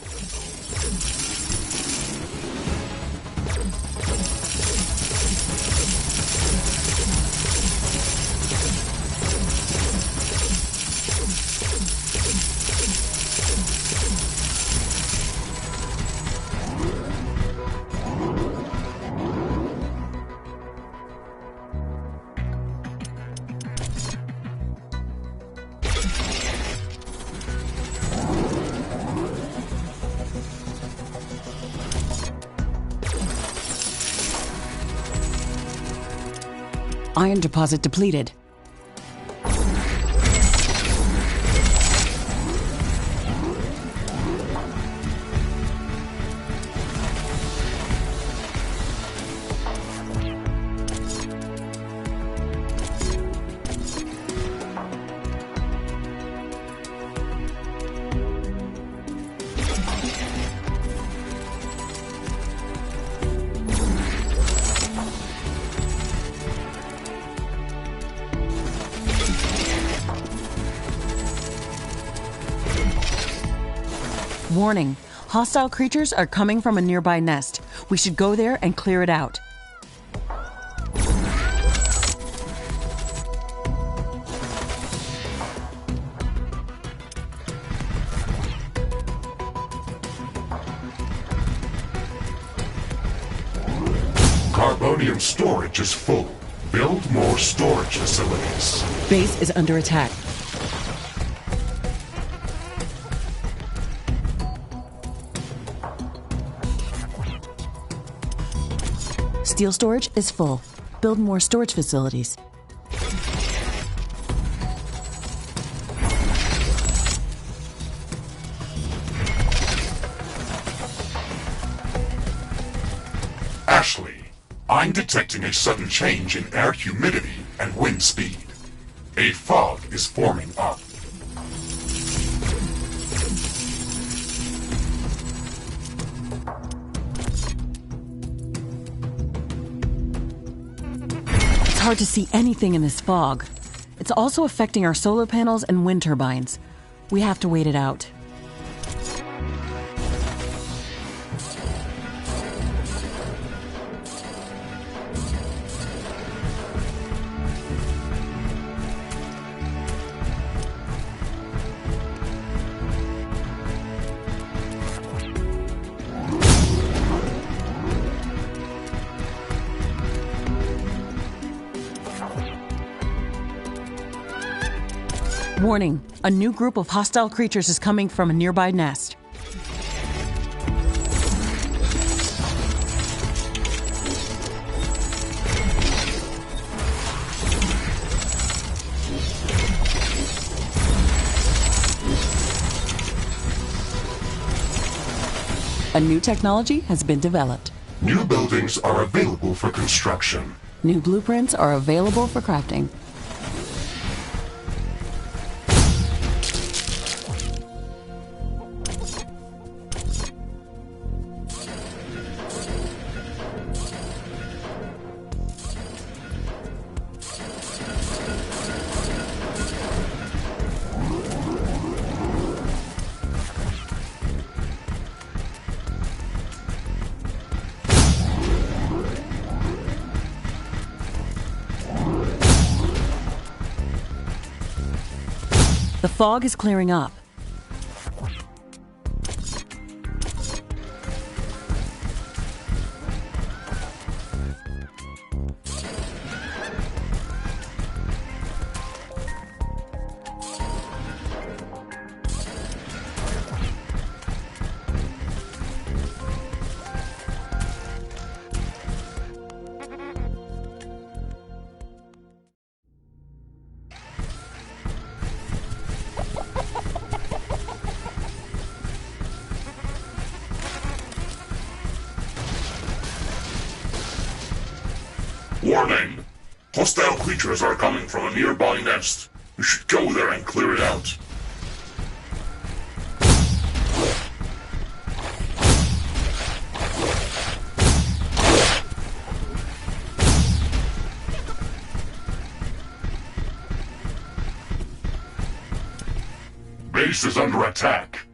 Iron deposit depleted. Warning, hostile creatures are coming from a nearby nest. We should go there and clear it out. Carbonium storage is full. Build more storage facilities. Base is under attack. Steel storage is full. Build more storage facilities. Ashley, I'm detecting a sudden change in air humidity and wind speed. A fog is forming up. It's hard to see anything in this fog. It's also affecting our solar panels and wind turbines. We have to wait it out. Warning, a new group of hostile creatures is coming from a nearby nest. A new technology has been developed. New buildings are available for construction. New blueprints are available for crafting. The fog is clearing up. Warning! Hostile creatures are coming from a nearby nest. You should go there and clear it out. base is under attack.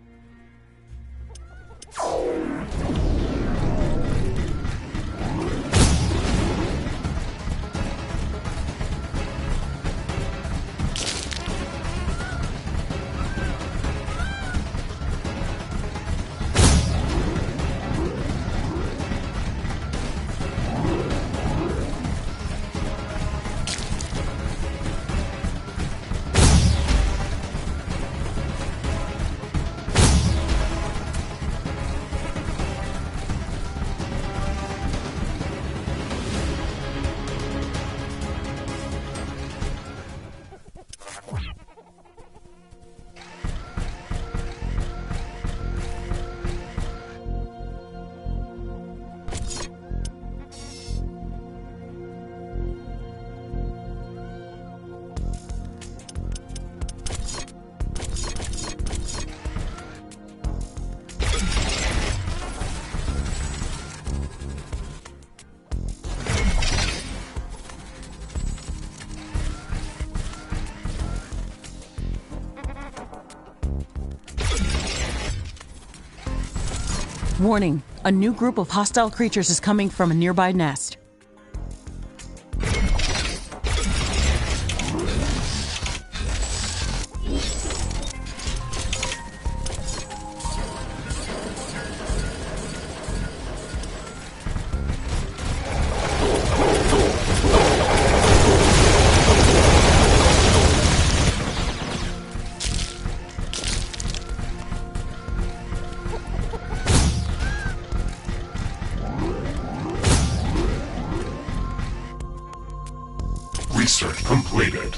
Warning, a new group of hostile creatures is coming from a nearby nest. Research completed.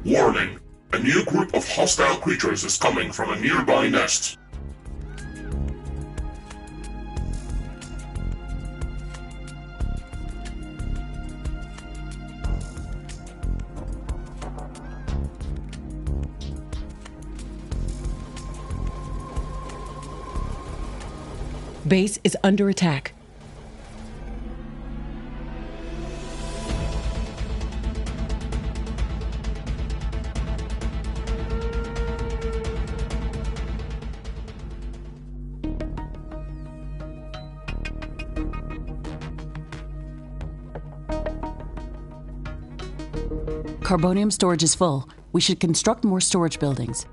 Warning! A new group of hostile creatures is coming from a nearby nest. Base is under attack. Carbonium storage is full. We should construct more storage buildings.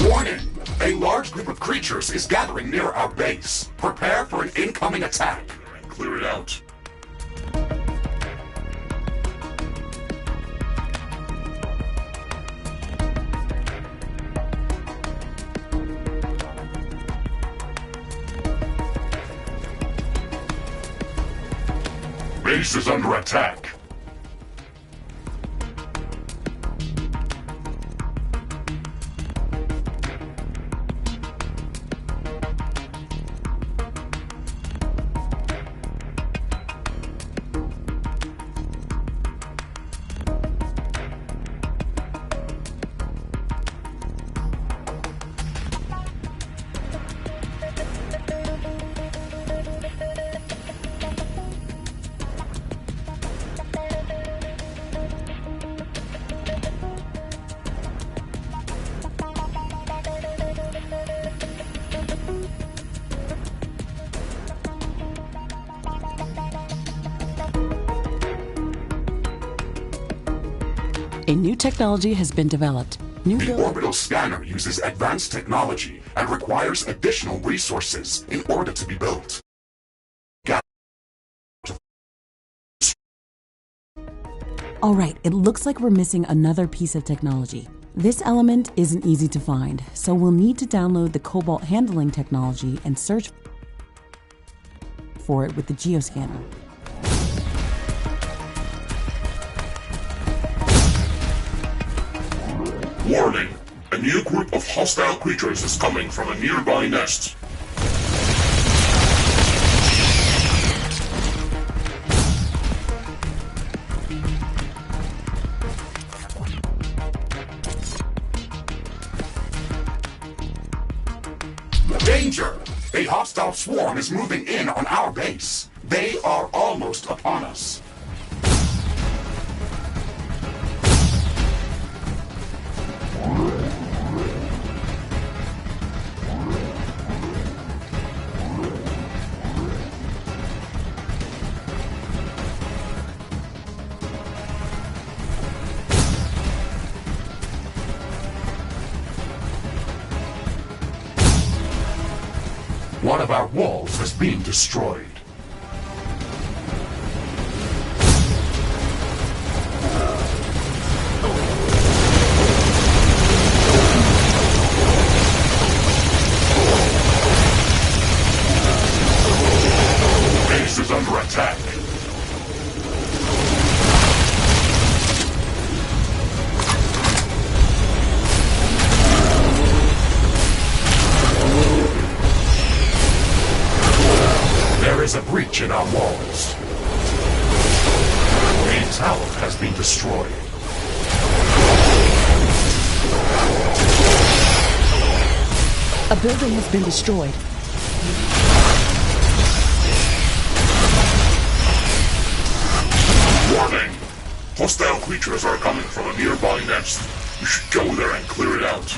Warning! A large group of creatures is gathering near our base. Prepare for an incoming attack. Clear it out. Base is under attack. A new technology has been developed. The orbital scanner uses advanced technology and requires additional resources in order to be built. All right, it looks like we're missing another piece of technology. This element isn't easy to find, so we'll need to download the cobalt handling technology and search for it with the geoscanner. Warning! A new group of hostile creatures is coming from a nearby nest. Danger! A hostile swarm is moving in on our base. They are almost upon us. One of our walls is being destroyed. Base is under attack. There is a breach in our walls. A tower has been destroyed. A building has been destroyed. Warning! Hostile creatures are coming from a nearby nest. You should go there and clear it out.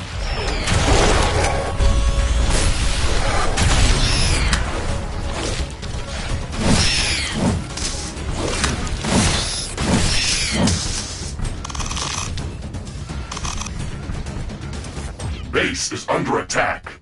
Base is under attack.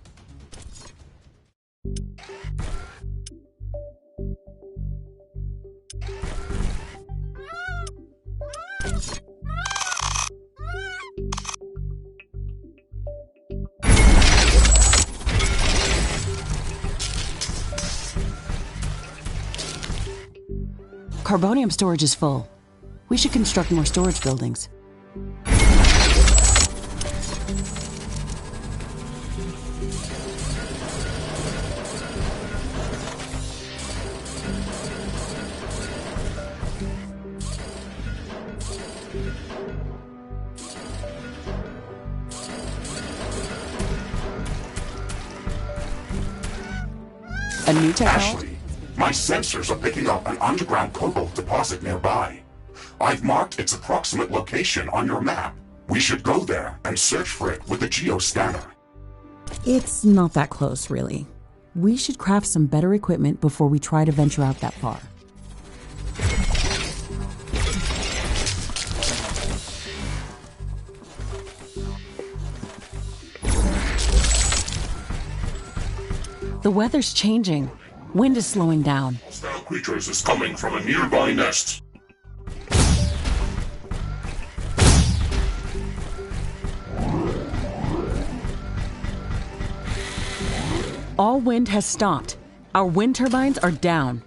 Carbonium storage is full. We should construct more storage buildings. A new technology? Ashley, my sensors are picking up an underground cobalt deposit nearby. I've marked its approximate location on your map. We should go there and search for it with the geoscanner. It's not that close, really. We should craft some better equipment before we try to venture out that far. The weather's changing. Wind is slowing down. Hostile creatures is coming from a nearby nest. All wind has stopped. Our wind turbines are down.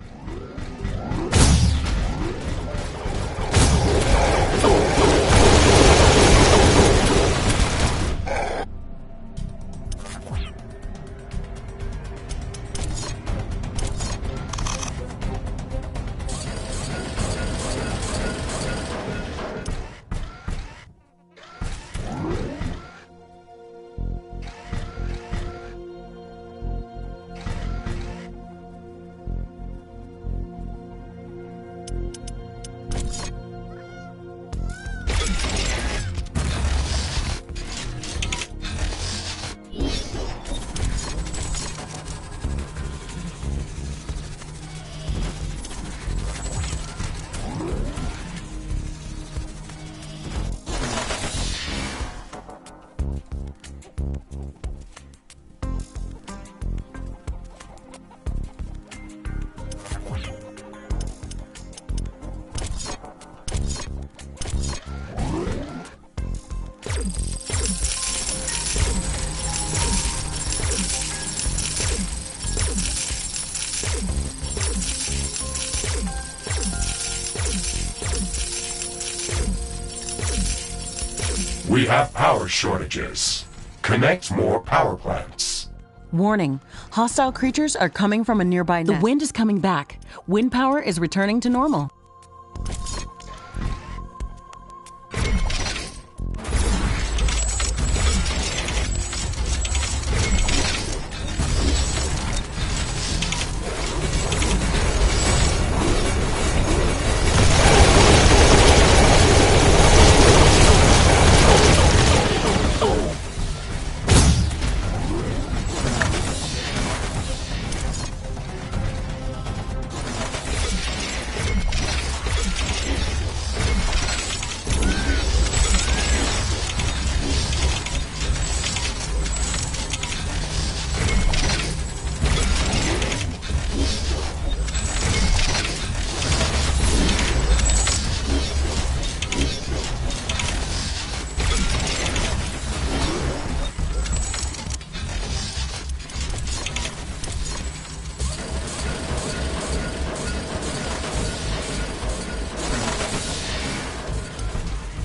We have power shortages. Connect more power plants. Warning. Hostile creatures are coming from a nearby nest. The wind is coming back. Wind power is returning to normal.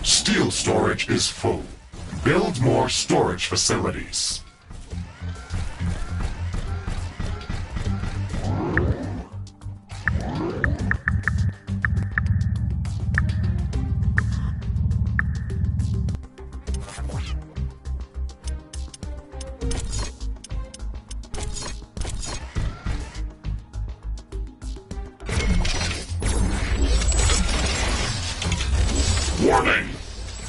Steel storage is full. Build more storage facilities. Warning!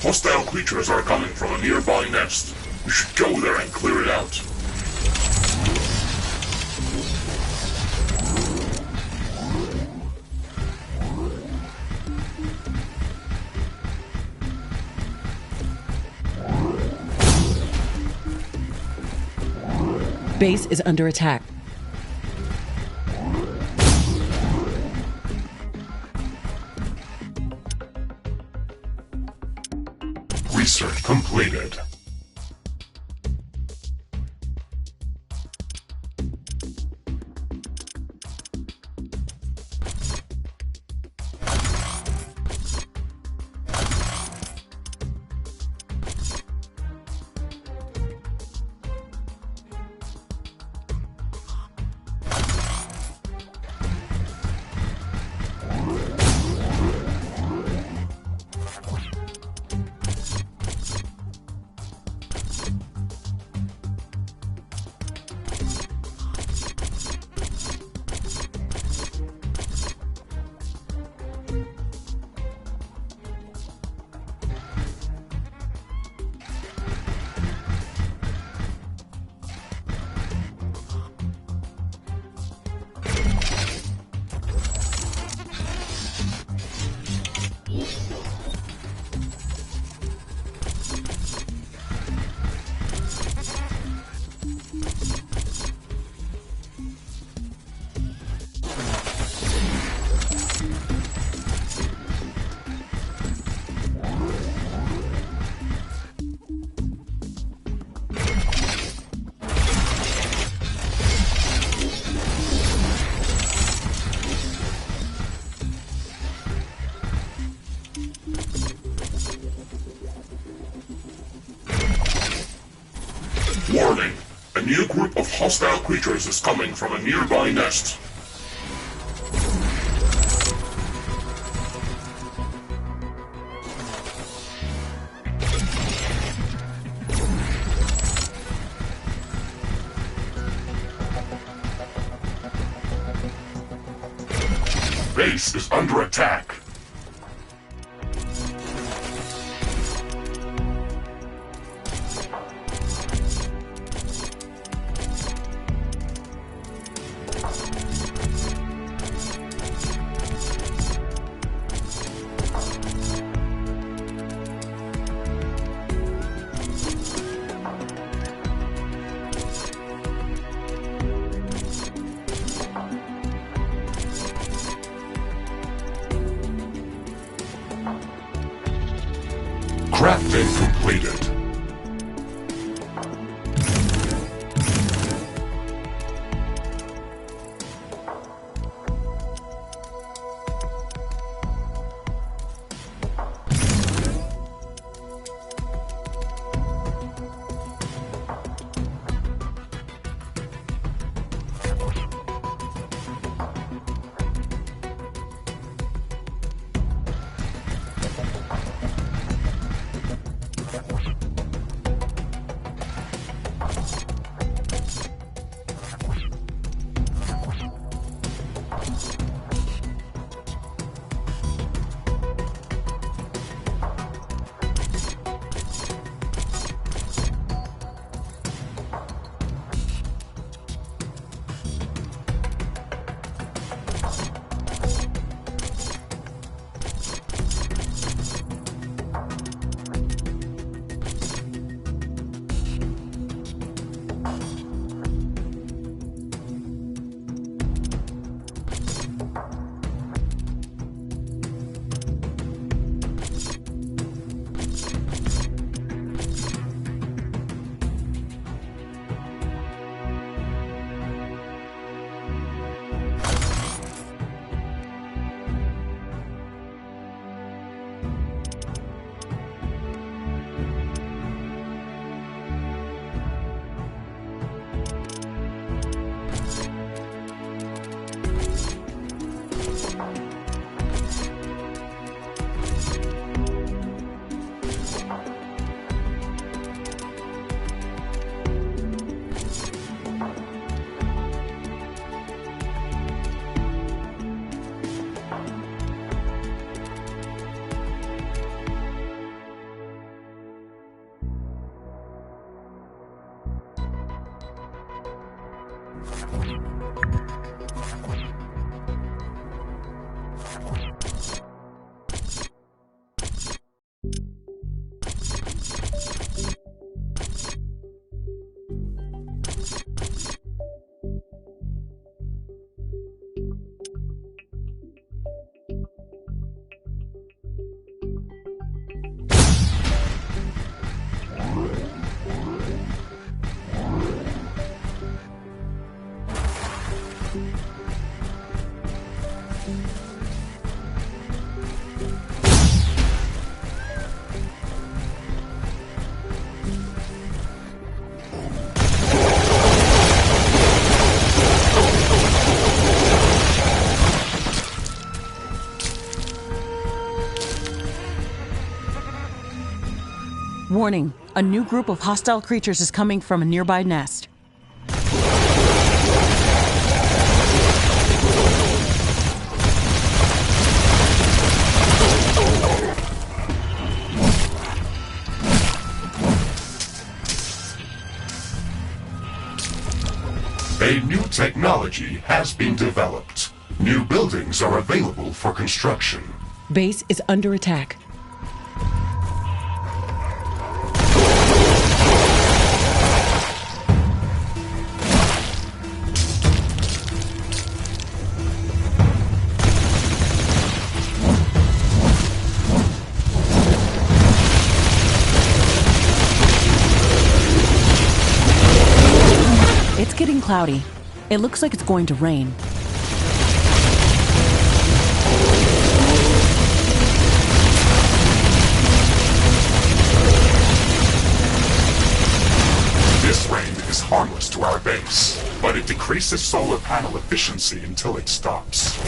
Hostile creatures are coming from a nearby nest. We should go there and clear it out. Base is under attack. Research completed. Warning! A new group of hostile creatures is coming from a nearby nest. Base is under attack. Crafting completed. Warning, a new group of hostile creatures is coming from a nearby nest. A new technology has been developed. New buildings are available for construction. Base is under attack. It's getting cloudy. It looks like it's going to rain. This rain it is harmless to our base, but it decreases solar panel efficiency until it stops.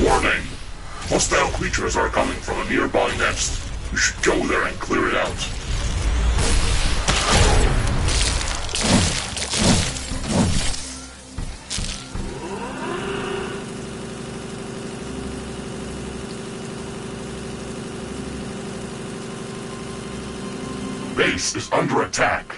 Warning! Hostile creatures are coming from a nearby nest. You should go there and clear it out. Base is under attack.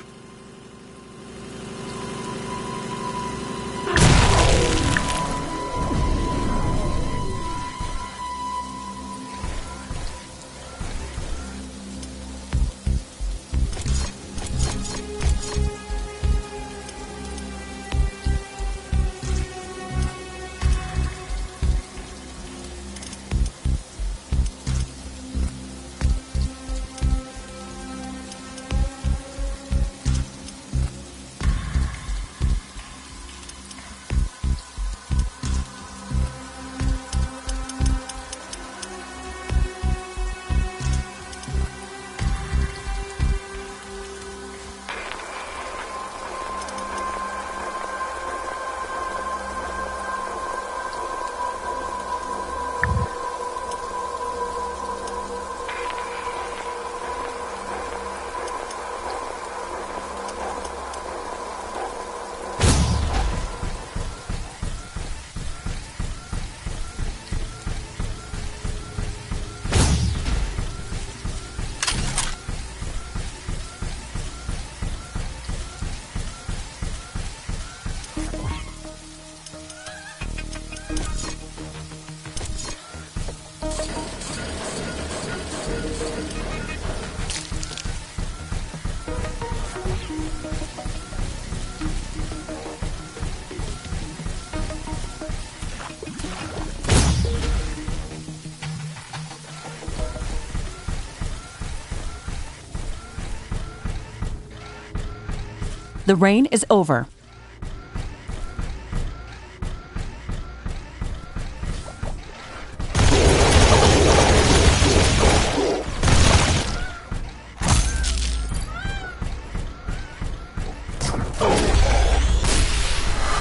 The rain is over.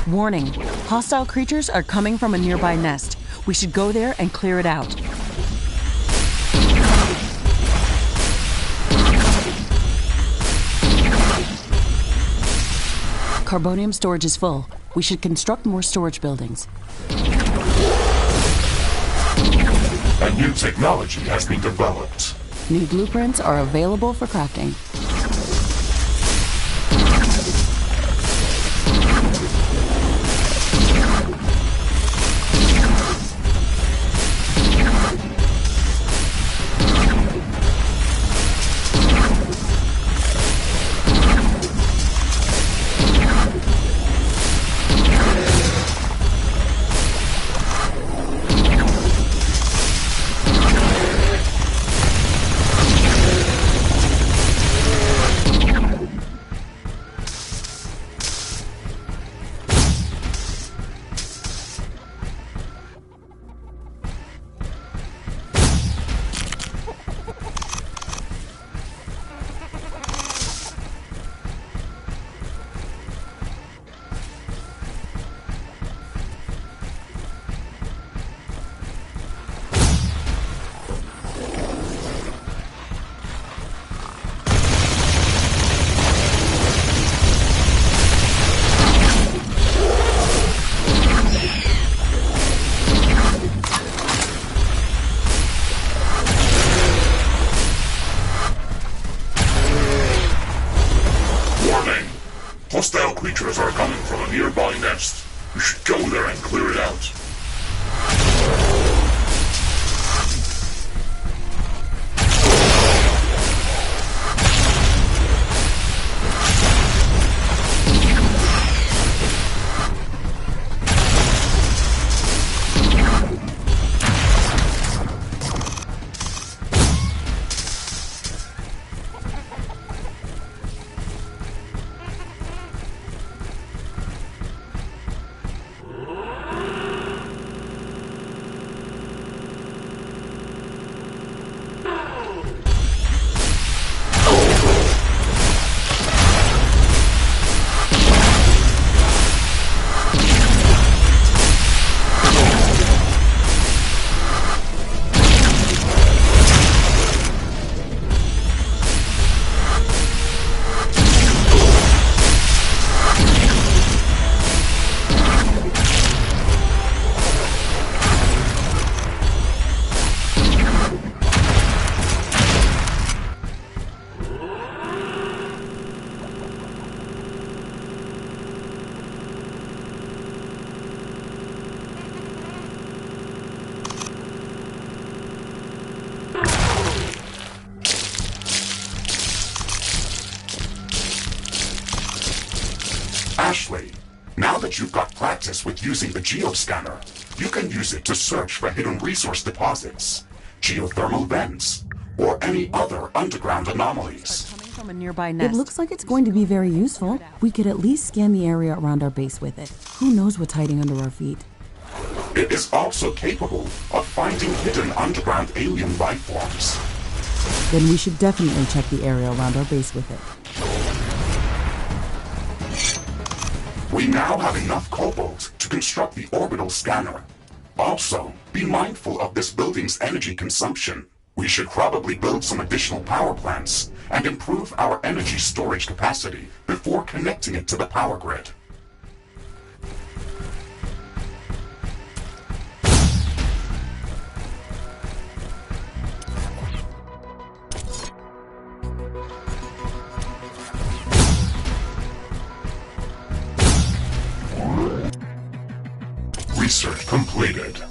Warning, hostile creatures are coming from a nearby nest. We should go there and clear it out. Carbonium storage is full. We should construct more storage buildings. A new technology has been developed. New blueprints are available for crafting. Hostile creatures are coming from a nearby nest. You should go there and clear it out. Ashley, now that you've got practice with using the geoscanner, you can use it to search for hidden resource deposits, geothermal vents, or any other underground anomalies. Coming from a nearby nest. It looks like it's going to be very useful. We could at least scan the area around our base with it. Who knows what's hiding under our feet? It is also capable of finding hidden underground alien life forms. Then we should definitely check the area around our base with it. We now have enough cobalt to construct the orbital scanner. Also, be mindful of this building's energy consumption. We should probably build some additional power plants and improve our energy storage capacity before connecting it to the power grid. Research completed.